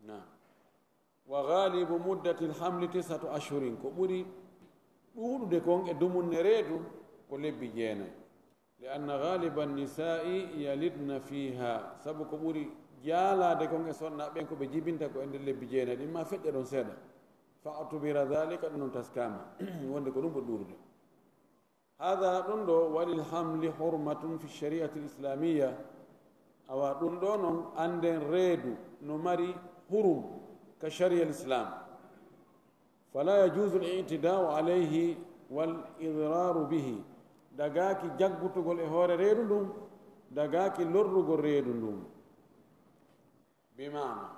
na wa galibu muddati lhamli 9 ashurin ko ɓuri ɗuuɗude kon e dumunne reedu ko lebbi 9 li anna galiba nisai yalidna fiha sabu ko ɓuri jaalade kon e sonna ɓen ko ɓe jibinta ko e nder lebbi 9 ɗin ma feƴƴa ɗon seeɗa fa atubira dhalika ɗum noon taskama wonde ko ɗum ɓo ɗurde hada ɗum ɗo waɗi lhamli hurmatun fi shariati l'islamia awa ɗum ɗo noon anden reedu no mari hurum ka sharia l'islam fala yajuzu l'itidau alayhi wal idraru bihi dagaaki jaggutugol e hoore reedu ndun dagaaki lorrugol reedu ndun bimana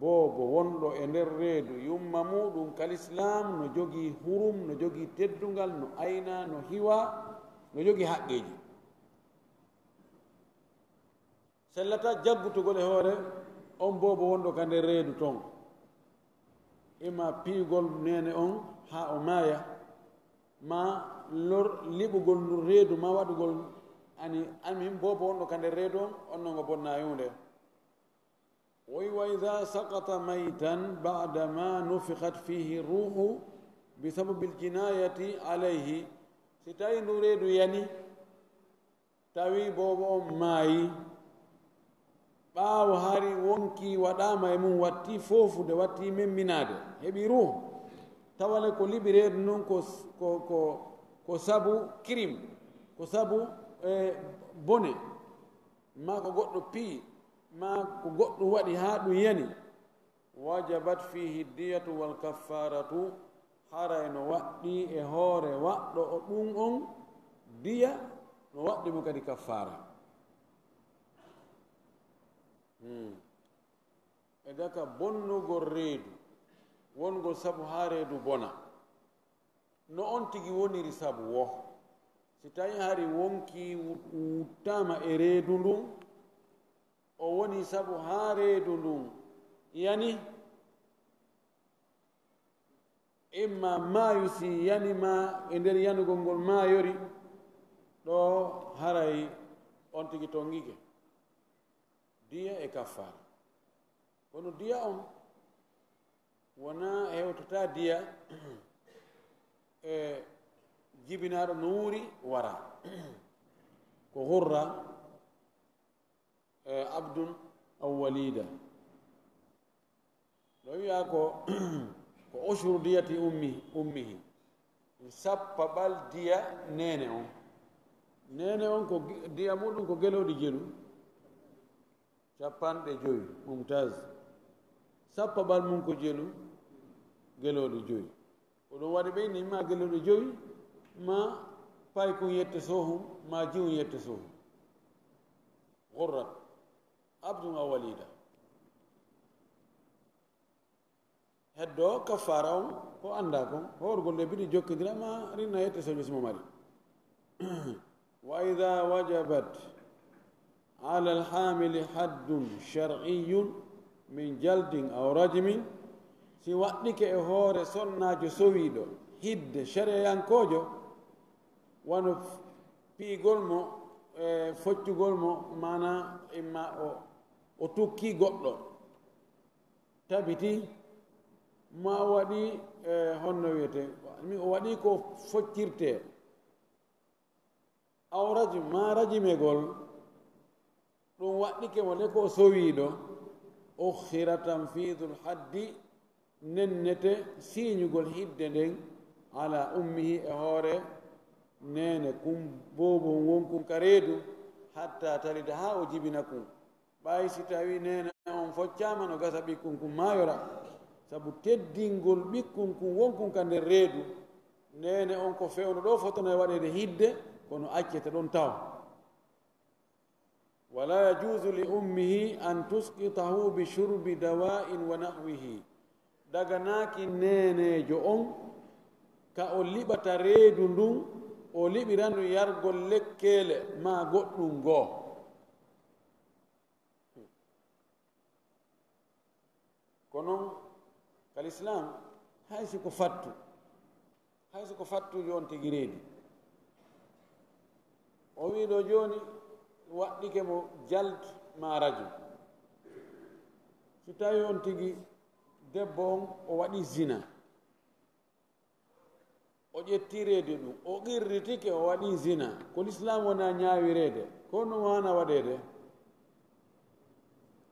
boobo wonɗo e nder reedu yumma muɗum kalislam no jogii hurum no jogii teddungal no ayna no hiwa no jogii haqqeeji sellata jaggutugol e hoore on boobo wonɗo ka nder reedu ton ima piigol nene on haa o maaya ma lor liɓugol ndu reedu ma waɗugol amin boobo wonɗo ka nder reedu on on nongo bonna yunde woy wa ida sakata maytan bada ma nufikat fihi ruhu bisababi ljinayati alayhi si tawi ndu reedu yani tawi boobo on maayi ɓaawo hari wonki waɗama e mum watti fofude watti memminade heɓi ruhu tawale ko liɓi reedu noon ko sabu crime ko sabu bone ma ko goɗɗo pii ma ko goɗɗum waɗi haa ɗum yani wajabat fihi diyatu wal kaffaratu haray no waɗɗi e hoore waɗɗo o ɗum on diya no waɗɗi mo kadi kaffara e daka bonnugol reedu wongol sabu ha reedu bona no on tigi woniri sabu wo si tawi hari wonki wuttama e reedu ndun o woni sabu ha reedu ndun yani imma maayusi yanima e nder yanugol ngol maayori ɗo haray on tigi tongike diya e kaffara kono diya on wona hewtata diya e jibinaɗo no wuuri wara ko hurra e abdun aw walida ɗo wiya ko ko ushuru diyati ummihi sappa ɓal diya nene on ko diya muɗum ko geloɗi jelu 50 mumtaz sappa ɓal mum ko jelu geloɗi 5 ko ɗum waɗi ɓe ni ma geloɗi 5 ma pay kun yette sohum ma jiwum yette sohum gurrat abdun aw walida heddo kaffara on ko anda kon horgol nde biɗi jokkidira ma rinna yette sojo simo mari wa ida wajabat ala alhamili haddun shar'iyun min jaldin aw rajmin si waɗɗike e hoore sonnajo sowiɗo hidde shareyankojo wano piigol mo e foccugol mo mana imma o tukki goɗɗo tabiti ma waɗi honno wiyete o waɗi ko foccirte aw rajim ma rajimegol ɗum waɗɗike mo le ko sowiɗo ukhira tanfidul haddi nennete siñugol hidde nden ala ummihi e hoore nene kum bobon wonkun ka reedu hatta talida ha o jibina kum ɓayi si tawi nene on foccama no gasa ɓikkun kum mayora sabu teddingol ɓikkun kum wonkun ka nder reedu nene on ko fewno ɗo fotono e waɗede hidde kono accete ɗon taw wala yajuzu li ummihi an tusqitahu bi shurbi dawa'in wa nahwihi daganaki nenejo on ka o liɓata reedu ndun o liɓirandu yargol lekkele ma goɗɗum goo kono kalislam haysi ko fattu jon tigi reedi o wiɗo joni waɗɗike mo jald ma radio so tawi on tigi debbo on o waɗi zina o ƴetti reede ɗum o qirritike o waɗi zina ko l'islam wona ñaawireede ko no wana waɗeede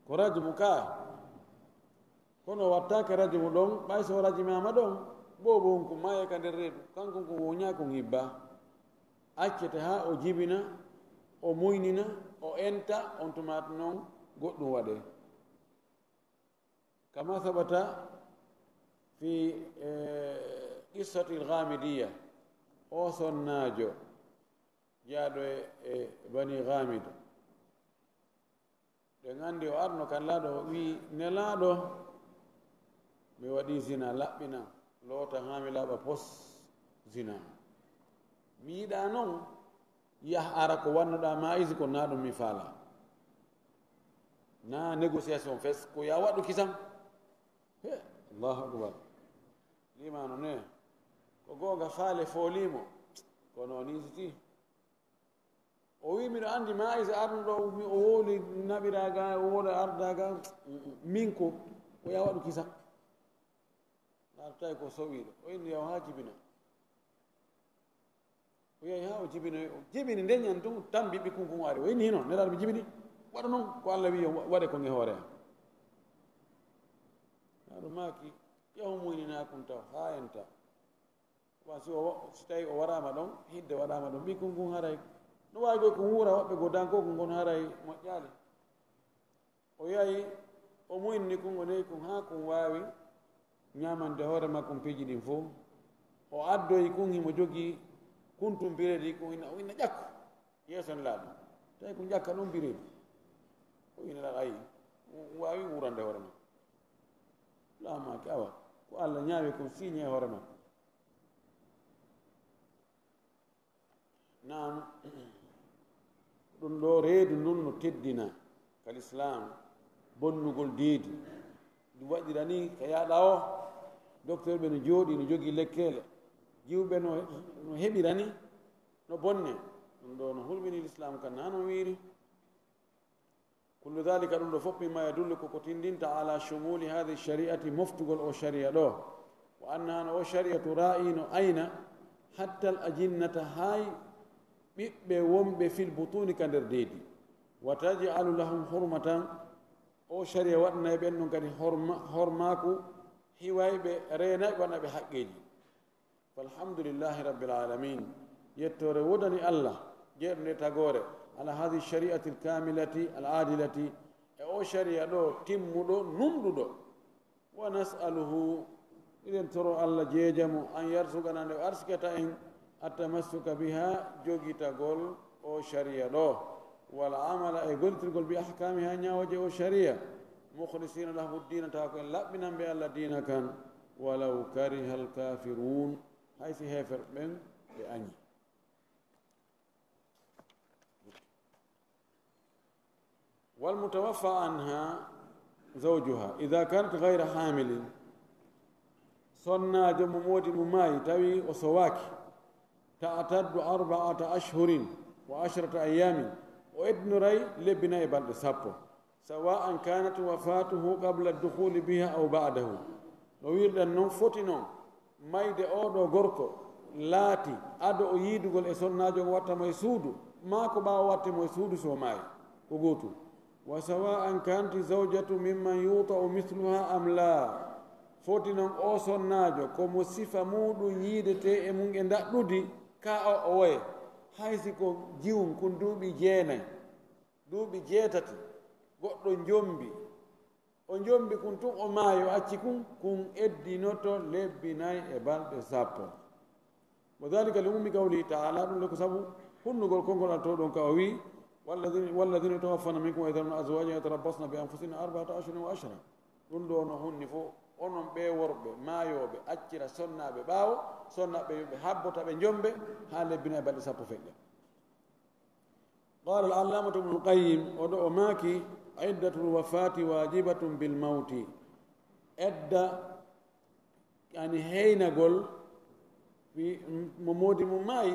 ko rajmu ka kono wattake rajmu ɗon ɓay so rajmama ɗon bobo on ko maye ka nder reedu kanko ko woña ko ngibba accete ha o jibina o muynina o enta on tumata noon goɗɗum waɗe kama sabata fi qissati lgamidiya o sonnajo jaaɗo e bani gamid ɓe gandi o arno kan laaɗo o wi nelaɗo mi waɗi zina laɓɓina loota ha mi laaɓa pos zina mi yiɗa noon yah ara ko wannuɗa maïse ko na ɗum mi faala na négociation fes ko ya waɗu kisam allahu akbar limano ne ko gonga faale foolimo kono o nisiti o wi miɗo andi maïse arnuɗo o wooli naɓiraga o wooli ardaga min ko ya waɗu kisam artawi ko sowiɗo o inni yaw ha jibina o yehi ha o jibini ndeñan tum tan mbiɓɓi kunkun ari o inni hino nelaɗo mi jibini waɗa noon ko allah wi waɗe ko nge hoore am aɗo maaki yahu muyninakun taw ha enta wasi so tawi o warama ɗon hidde waɗama ɗon ɓikkun kun haray no wawi koy ko wuura woɓɓe go dankokun gon haray moƴƴali o yahi o muyinni kun o neyi kun ha kun wawi ñamande hoore makko piiji ɗin fof o addoyi kun himo jogii kuntum biredi ko ina ƴakko yeeson laaɗo tawi ko ƴakka ɗum biredi o ina ɗaɗa ayi wawi wurande hoore makko laamaki awa ko Allah ñaawi ko signe hoore makko naam ɗum ɗo reedu ndun no teddina kal islam bonnugol deedi ɗum waɗira ni ko yaaɗa o docteur ɓe no jooɗi no jogii lekkele jiwɓe no heɓira ni no bonne ɗum ɗo no hulɓini l'islam kan na no wiiri kullu dhalika ɗum ɗo fof mimma yadullu koko tindinta ala shumuli hadi shari'ati moftugol o sharia ɗo wa anna no o shari'atu ra'ino ayna hatta al ajinnata hay ɓiɓɓe wonɓe fil butuni ka nder deedi wa taj'alu lahum hurmatan o sharia waɗanayi ɓen ɗum kadi hormaku hiwayɓe reenaɓe waɗanaɓe haqqeji falhamdulillahi rabbil alamin yettore wodani allah jeeɗo nde tagore ala hadi shari'ati lkamilati al adilati e o sharia ɗo timmuɗo numɗuɗo wa nas'aluhu iɗen toro allah jeejamo an yarsugana nde arsikata en attamassuka biha jogitagol o sharia ɗo wal amala e gollitirgol bi ahkami ha ñawoje o sharia mukhlisina lahu dina tawa ko en laɓɓinan ɓe allah dina kan walaw kariha alkafirun haysi hefer ɓen ɓe añi والمتوفى عنها زوجها إذا كانت غير حامل صنّا جم موت مماي توي وسواك تعتد 4 أشهر و10 أيام وإدن ري لبناء بعد سابو سواء كانت وفاته قبل الدخول بها أو بعده لو يرد أنه فتنو مايد أودو غوركو لاتي أدو يدغل إسونا جو واتا ميسودو ماكو با واتا ميسودو سو ماي وغوتو وسواء كانت زوجة ممن يوطأ مثلها أم لا فتنو أوسونا جو كمو صفة مودو يدتي إمون إندا دودي كا أوي haysi ko jiwum kun duuɓi jeenayi duuɓi jeetati goɗɗo njombi o njombi kun tun o maayo acci kun eddinoto lebbi nayi e balɗe sappo wa dhalika li ummi qawlihi taala ɗum le ko sabu hunnugol konngol alto ɗon ka o wi walladina tawaffana minkum yadharuna azwajan yatarabbasna bi anfusina 4 ashhurin wa 10 ɗum ɗo no hunni fof onon ɓe worɓe maayoɓe accira sonnaɓe ɓaawo sonnaɓe yoɓe habbota ɓe jombe ha lebbina e balɗe sappo feƴƴa qala al allamatu ibnu lqayim oɗo o maaki iddatul wafati wajibatum bil mawti edda yani heynagol mo moodi mum maayi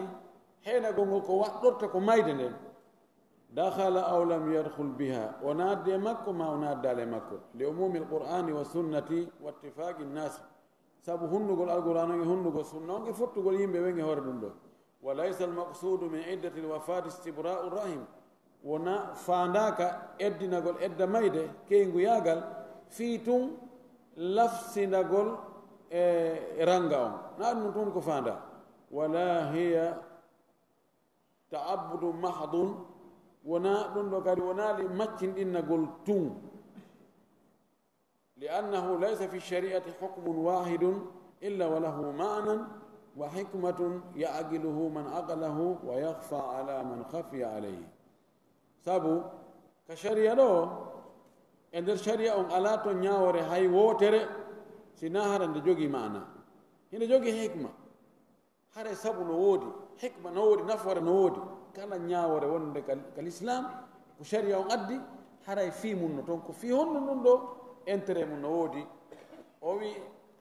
heynagol ngol ko waɗɗorta ko mayde nden dakhala aw lam yadkhul biha o naatde e makko ma o naaddale makko li umumi alqur'ani wa sunnati wa ittifaqi nnas sabu hunnugol alqur'an on e hunnugol sunna on e fottugol yimɓe wen e hoore ɗum ɗo wa laysa almaqsudu min iddati lwafati istibra'u rahim wona faandaka eddinagol edda mayde keyguyagal fii tun lafsinagol e ranga on na ɗum tun ko faanda wala hiya ta'abbudu mahdun wona ɗum ɗo kadi wonaali maccinɗinnagol tun li annahu laysa fi shari'ati hukmun wahidun illa wa lahu ma'nan wa hikmatun ya'qiluhu man aqlahu wa yakhfa ala man khafiya alayhi sabu ka sharia ɗo e nder sharia on ala to ñawore hay wootere sina hara nde jogii ma'na hinde jogii hikma hare sabu no woodi hikma no woodi nafoore no woodi kala ñaawore wonde ka l'islam ko sharia on addi haray fii mum no toon ko fii honno ɗum ɗo intérêt mum no woodi o wi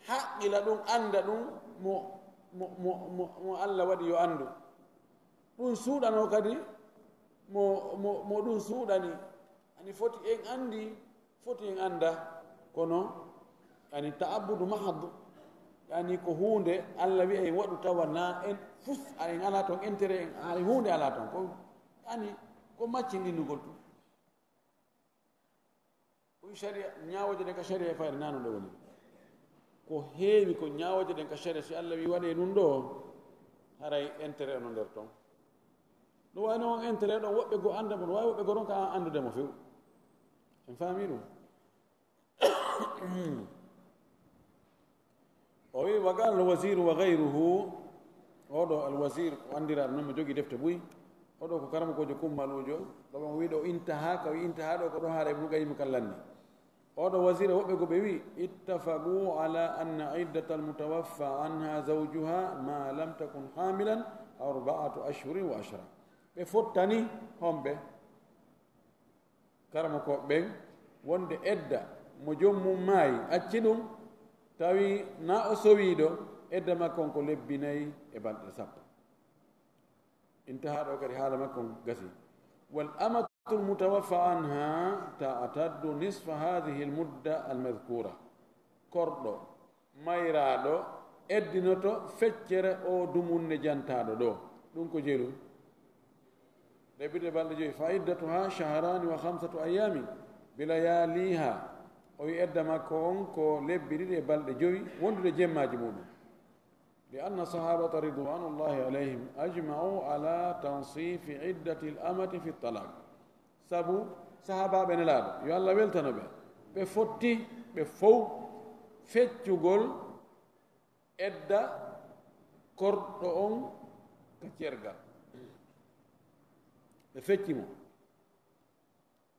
haqqila ɗum annda ɗum mo allah waɗi yo anndu ɗum suuɗano kadi mo ɗum suuɗani ani foti en anndi foti en annda kono ani ta'abbudu mahad yani ko huunde allah wi en waɗu tawa na en fus en ala toon intérêt en ay huunde ala toon ko yani ko maccinɗinnugol tum ko sharia ñaawoje ɗen ka sharia e fayre nano ɗe woni ko heewi ko ñaawoje ɗen ka sharia si allah wi waɗe ɗum ɗo haray intérêt ono nder toon ɗum wayno on intérêt ɗon woɓɓe go annda mo no wawi woɓɓe go ɗon ka anndude mo few en faami ɗum وقال الوزير وغيره oɗo alwasir ko andiraɗo noon mo jogui defte ɓuyi oɗo ko karama kojo kummalujo ɗoɓe mo wiɗo intaha ka wi intaha ɗo ko ɗo haara ibnu qayim kallanni oɗo wasir woɓɓe ko ɓe wi ittafaqu ala anna iddata almutawaffa anha zawjuha ma lam takun hamilan 4 ashhurin wa 10 ɓe fottani homɓe karama ko ɓen wonde edda mo jommum maayi acci ɗum tawi na o sowiɗo edda makkon ko lebbi 4 e balɗe 10 intaha ɗo kadi haala makkon gasi wal amatu lmutawaffa anha ta'taddu nisfa hadihi almudda almadhkura korɗo mayraɗo eddinoto feccere o dumunne jantaɗo ɗo ɗum ko jeelu lebbide balɗe 5 fa iddatuha shahrani wa 5 ayamin bilayaliha o wi edda makko on ko lebbi 2 e balɗe 5 wondude jemmaji muɗum لأن الصحابة رضوان الله عليهم أجمعوا على تنصيف عدة الأمة في الطلاق سابو صحابة بن الأرض يالله ويلتنا بفتي بفو فتشغل إدى كردون كتيرغا بفتيمو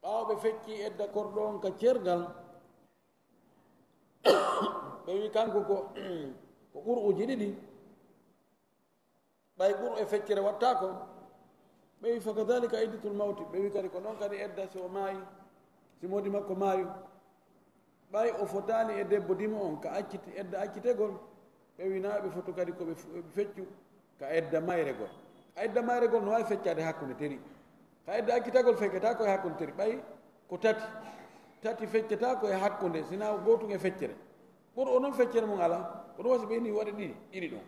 أو بفتي إدى كردون كتيرغا بيوي كانكو ko ɓur'uji ɗiɗi ɓay ɓur e feccere watta ko ɓe wi fa kadalika iddatul mawti ɓe wi kadi ko noon kadi edda si o maayi si modi makko maayu ɓay o fotani e debbo dimo on ka acciti edda accitegol ɓe wi na ɓe foto kadi koɓe feccu ka edda mayregol a edda mayregol no wawi feccade hakkude teri ka edda accitagol feccata ko e hakkude teri ɓay ko tati feccata ko e hakkude sina gotum e feccere ɓur o noon feccere mum ala kono wasi ɓe ni waɗa ɗiɗi ɗon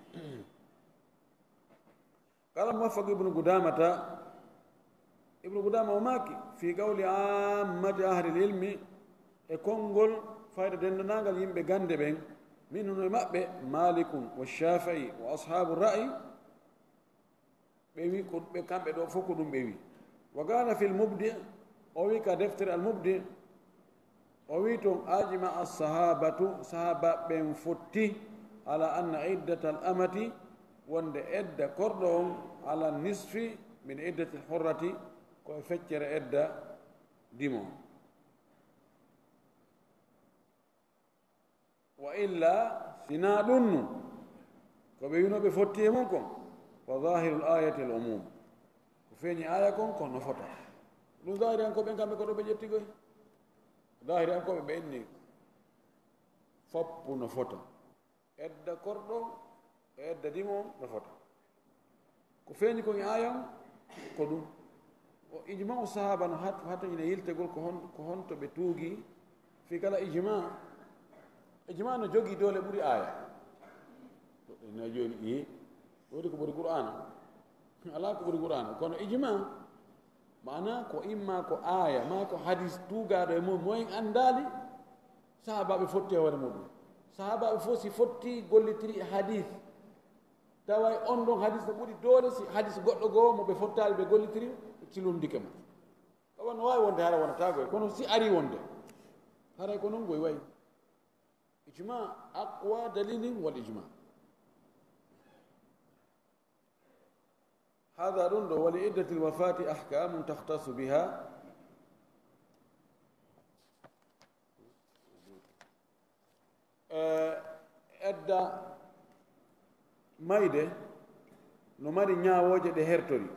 kala muwaffaq ibnu gudamata ibnu gudama o maaki fi qawli ammati ahli lilmi e konngol fayda dendanagal yimɓe gande ɓen min hono e maɓɓe malikun wa shafii wa ashabu ra'i ɓe wi ko ɓe kamɓe ɗo fof ko ɗum ɓe wi wa gana fi lmubdi o wi ka deftere almubdi o wi toon ajima assahabatu sahaba ɓen fotti ala anna iddata al amati wonde edda korɗo on ala nisfi min iddati lhurrati koye feccere edda dimo wa illa sina ɗumnu ko ɓe winoɓe fotti e mum kon fa zahiru l ayati l umum ko feeñi aya kon kon no fota ɗum zahiri an koɓe kamɓe ko ɗo ɓe ƴettigoy zahiri an koɓe ɓe enni foppu no fota edda korɗo e edda dimo no fota ko feeñi kon ayan ko ɗum o ijma u sahaba no hata ina yiltegol ko honto ɓe tuugi fi kala ijma no jogii doole ɓuri aya na joni i ɗoɗi ko ɓuri qur'ana ala ko ɓuri qur'ana kono ijma mana ko imma ko aya ma ko hadis tuugaɗo e mum moyen andali sahabaɓe fotti e hoore muɗum sahabaɓe fof si fotti gollitiri e hadis tawa on ɗon hadis no ɓuri doole si hadis goɗɗo goo mo ɓe fottali ɓe gollitiri cilundike ma tawa no wawi wonde hara wonatago e kono si ari wonde haray ko noon goy wayi ijma aqwa dalilin wal ijma هذا رند ولعدة الوفاة أحكام تختص بها edda mayde no mari ñaawoje ɗe hertori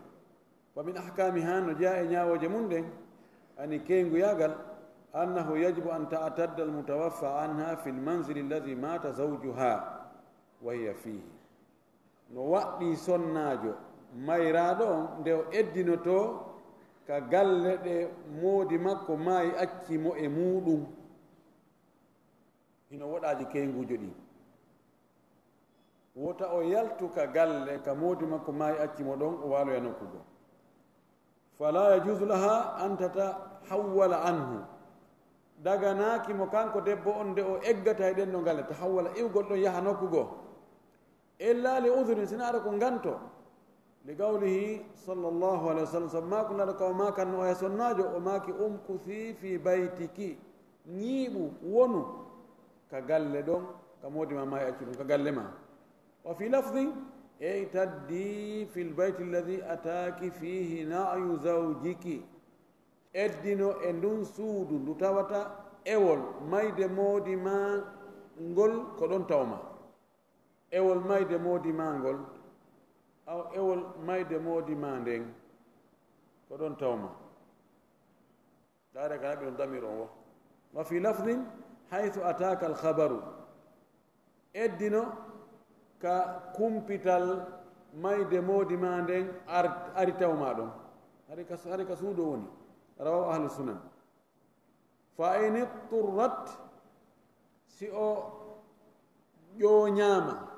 fa min ahkamiha no jaa e ñaawoje mum ɗen ani keyguyagal annahu yajibu an ta'tadda almutawaffa anha fi lmanzili alladi mata zawjuha wa hiya fihi no waɗɗi sonnajo mayraɗo on nde o eddinoto ka galle ɗe moodi makko maayi accimo e muɗum hino woɗaji keygujo ɗi wota o yaltu ka galle ka moodi makko maayi accimo ɗon o waaloya nokkugo fala yajusu laha an tatahawwala anhu daganaki mo kanko debbo on nde o eggata e ɗen ɗo galle tahawwala iwgol ɗon yaha nokkugo illa li udhrin sina aɗa ko ganto li qawlihi sallllahu alayhi wa sallam sabu mako naɗa kawo makanno o e sonnajo o maki umkuthi fi baytiki ñiiɓu wonu كقال دون كمودي ما يأكلون كقال ما. وفي لفظ اعتدي في البيت الذي أتاك فيه نعي زوجك eddino e ndun suudu ndu tawata ewol mayde moodi ma ngol ko ɗon tawma ewol mayde moodi ma ngol aw ewol mayde moodi ma nden ko ɗon tawma dare kana ɓe ɗon damir on wo wa fi lafdin haythu ataka alkhabaru eddino ka kumpital mayde moodi ma nden ari tawma ɗon hari ka suudo woni رواه أهل السنن فإن اضطرت سئو جو نياما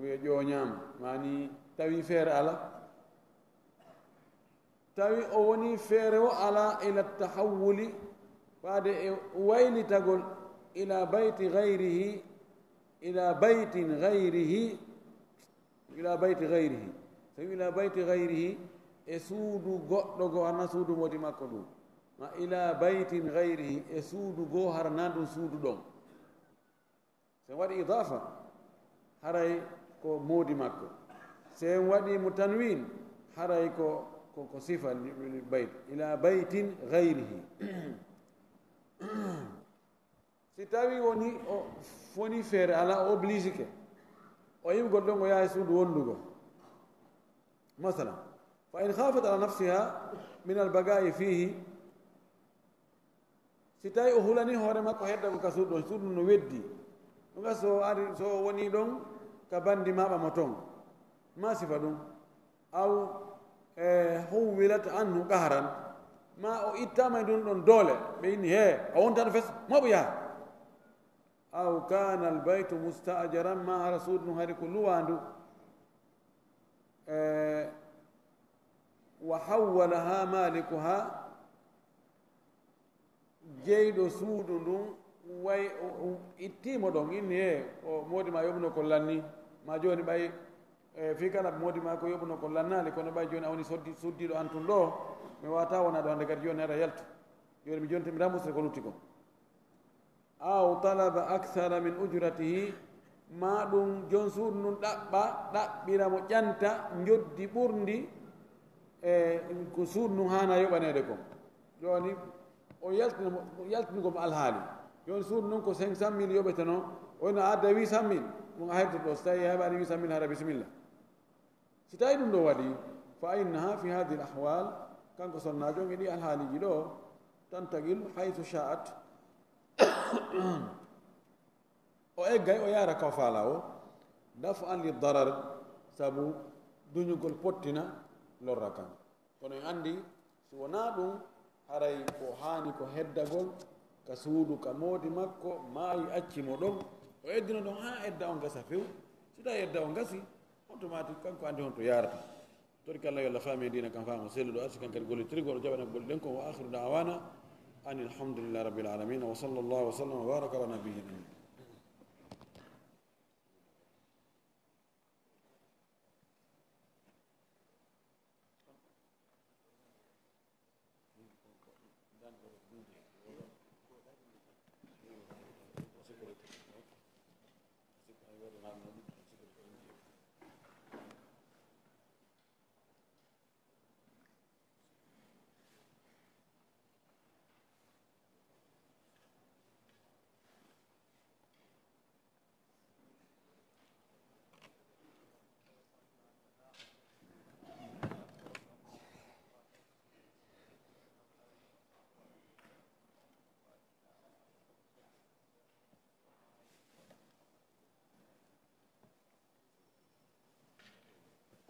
جو نياما معني تاوي فير على تاوي أوني فير على إلى التحول بعد ويل تقول إلى بيت غيره إلى بيت غيره إلى بيت غيره إلى بيت غيره e suudu goɗɗo goo harna suudu modi makko ɗum ma ila baytin gayrihi e suudu goo harna ɗum suudu ɗon sen waɗi idafa haray ko modi makko sen waɗi mo tanwin haray ko sifa bayt ila baytin gayrihi si tawi woni o foni feere ala o oblige ke o yimgol ɗon o yaha suudu wondugo masalan فإن خافت على نفسها من البقاء فيه ستاي أهلني هورما كهدا كسود سود نودي نغا سو وني دون كباندي ما بمتون ما سفدون أو حولت عنه قهرا ما أو إتما دون دولة بين هي أو أنت نفس ما بيا أو كان البيت مستأجرا مع رسول نهار كله عنده وحولها مالكها جيد سود way ittimo ɗon inni o modi ma yoɓno ko lanni ma joni ɓay fi kala modi ma ko yoɓno ko lannali kono ɓay joni a woni suddiɗo an tun ɗo mi wata wona ɗo hande kadi joni ara yaltu joni mi jonti mi rembusre ko lutti ko aw talaba akthara min ujratihi ma ɗum jon suudu ndun ɗaɓɓiramo ƴanta joddi ɓurdi ko suudu ndun hana yoɓanede ko joni o yaltinogomo alhaali joni suudu noon ko 500 mille yoɓeteno oyno adda 800 mille ɗum a herto ɗo so tawi heɓani 800 mille hara bisimilla si tawi ɗum ɗo waɗi fa innaha fi hadi l ahwal kanko sonnajo on e ɗi alhaaliji ɗo tantagil haythu sha'at o eggay o yara kaw faala o dafa an li darar sabu duñugol pottina lorra kan kono en andi so wona ɗum haray ko haani ko heddagol ka suudu ka moodi makko maayi accimo ɗon o eddino ɗon ha edda o gasa few so tawi edda o gasi automatique kanko andi hon to yarata torki allah yo allah faami e dina kam faama selluɗo arsi kan kadi gollitirgol o jaɓana golli ɗen ko wa akhiru dawana ani alhamdulillahi rabbil alamin wa sallallahu wa sallam wa baraka ala nabiyyina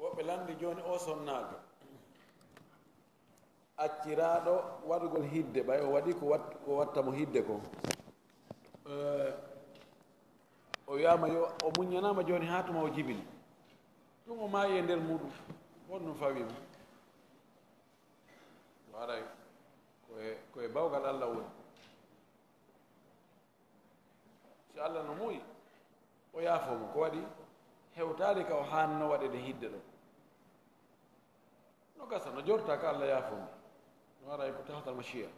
woɓɓe landi joni o sonnajo acciraɗo waɗugol hidde ɓay o waɗi ko wattamo hidde ko o wiyama yo o muñanama joni ha tuma o jibini ɗum o maayi e nder muɗum honɗum fawima waray koye bawgal allah woni si allah no muuyi o yaafomo ko waɗi hewtade ka o hanno waɗede hidde ɗo no gasa no jorta ka allah yaafomo no waray ko tahtal machia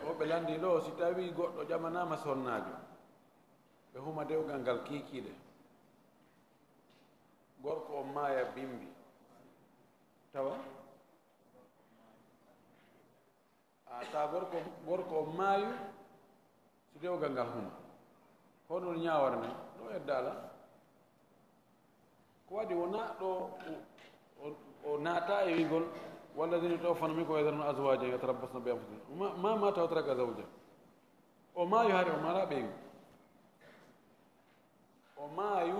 o ɓe landi ɗo si tawi goɗɗo ƴamanama sonnajo ɓe huma dewgal ngal kiikiiɗe gorko o maaya bimbi tawa ta gorko o maayu si dewgal ngal huma hono ñawarne ɗo eddala ko waɗi wona ɗo o naata e wigol walladina tawaffawna minkum wa yadharuna azwajan yatarabbasna bi anfusihim ma mata wa taraka zawja o maayu haari o mala ɓeygu o maayu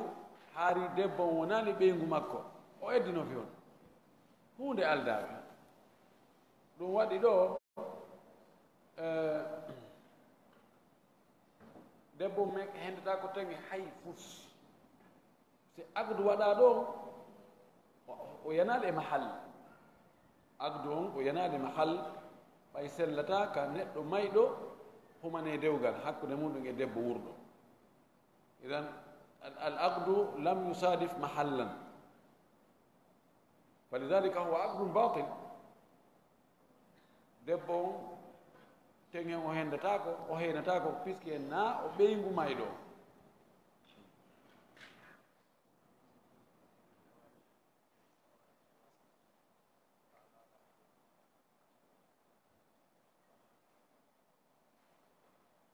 haari debbo on wonani ɓeygu makko o eddino fi on hunde aldaɓe ɗum waɗi ɗo debbo me hendata ko tangi hay fus si agdu waɗa ɗo o yanade e mahal agdu on o yanade mahal ɓay sellata ka neɗɗo mayɗo humane dewgal hakkude muɗum e debbo wurɗo idan al agdu lam yusadif mahallan falidalika huwa agdun batil debbo on tengen o hendatako o heynatako puisque na o ɓeygu mayɗo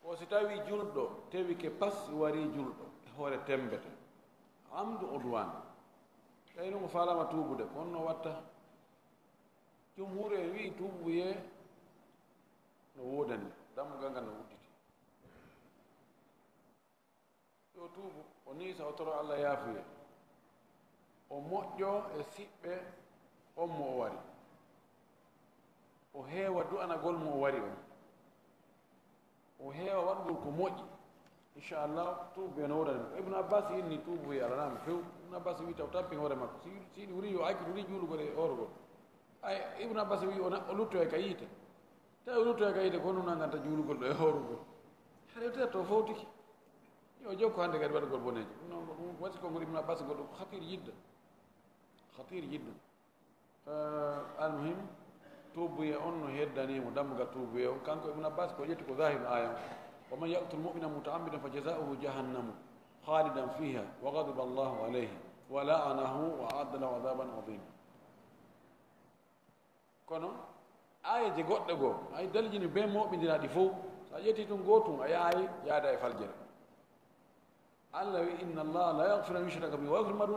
o si tawi julɗo tewi ke pas wari julɗo e hoore tembete amdu udwan ɓeyno mo falama tuubude konno watta jumhur en wi tuubuye no wodani dammugal ngal no wudditi yo tuubu o niisa o toro allah yaafuye o moƴƴo e siɓɓe on mo o wari o heewa du'anagol mo o wari on o heewa waɗgol ko moƴƴi inchallah tuubu no wodani mo ibnu abbas inni tuubuye alanama few ibnu abbas wi taw tappi hoore makko siɗi wuri yo accude wuri juulugol e orgol ay ibnu abbas wi o lutto e ka yiite tawi lutto e ka yiite ko nuna ganta juulugol ɗo e horugol haɗe tata to fowtiki yo jokko hannde kadi waɗugol bonejo ɗum wasi konngol ibnu abbas ngol ɗum hatir jidda almuhim tuubuye on no heddanimo dammugal tuubuye on kanko ibnu abbas ko ƴetti ko zahiru aya wa man yaqtul mu'mina mutaammidan fa jazauhu jahannamu khalidan fiha wa ghadiba allahu alayhi wa la'anahu wa adda lahu adaban adima kono ayeje goɗɗe goo ay daljini be moɓidiraɗi fof sa ƴetti tun gotum a yaayi yaada e faljere allah wi inna allaha la yaghfiru an yushraka bihi wa yaghfiru ma duna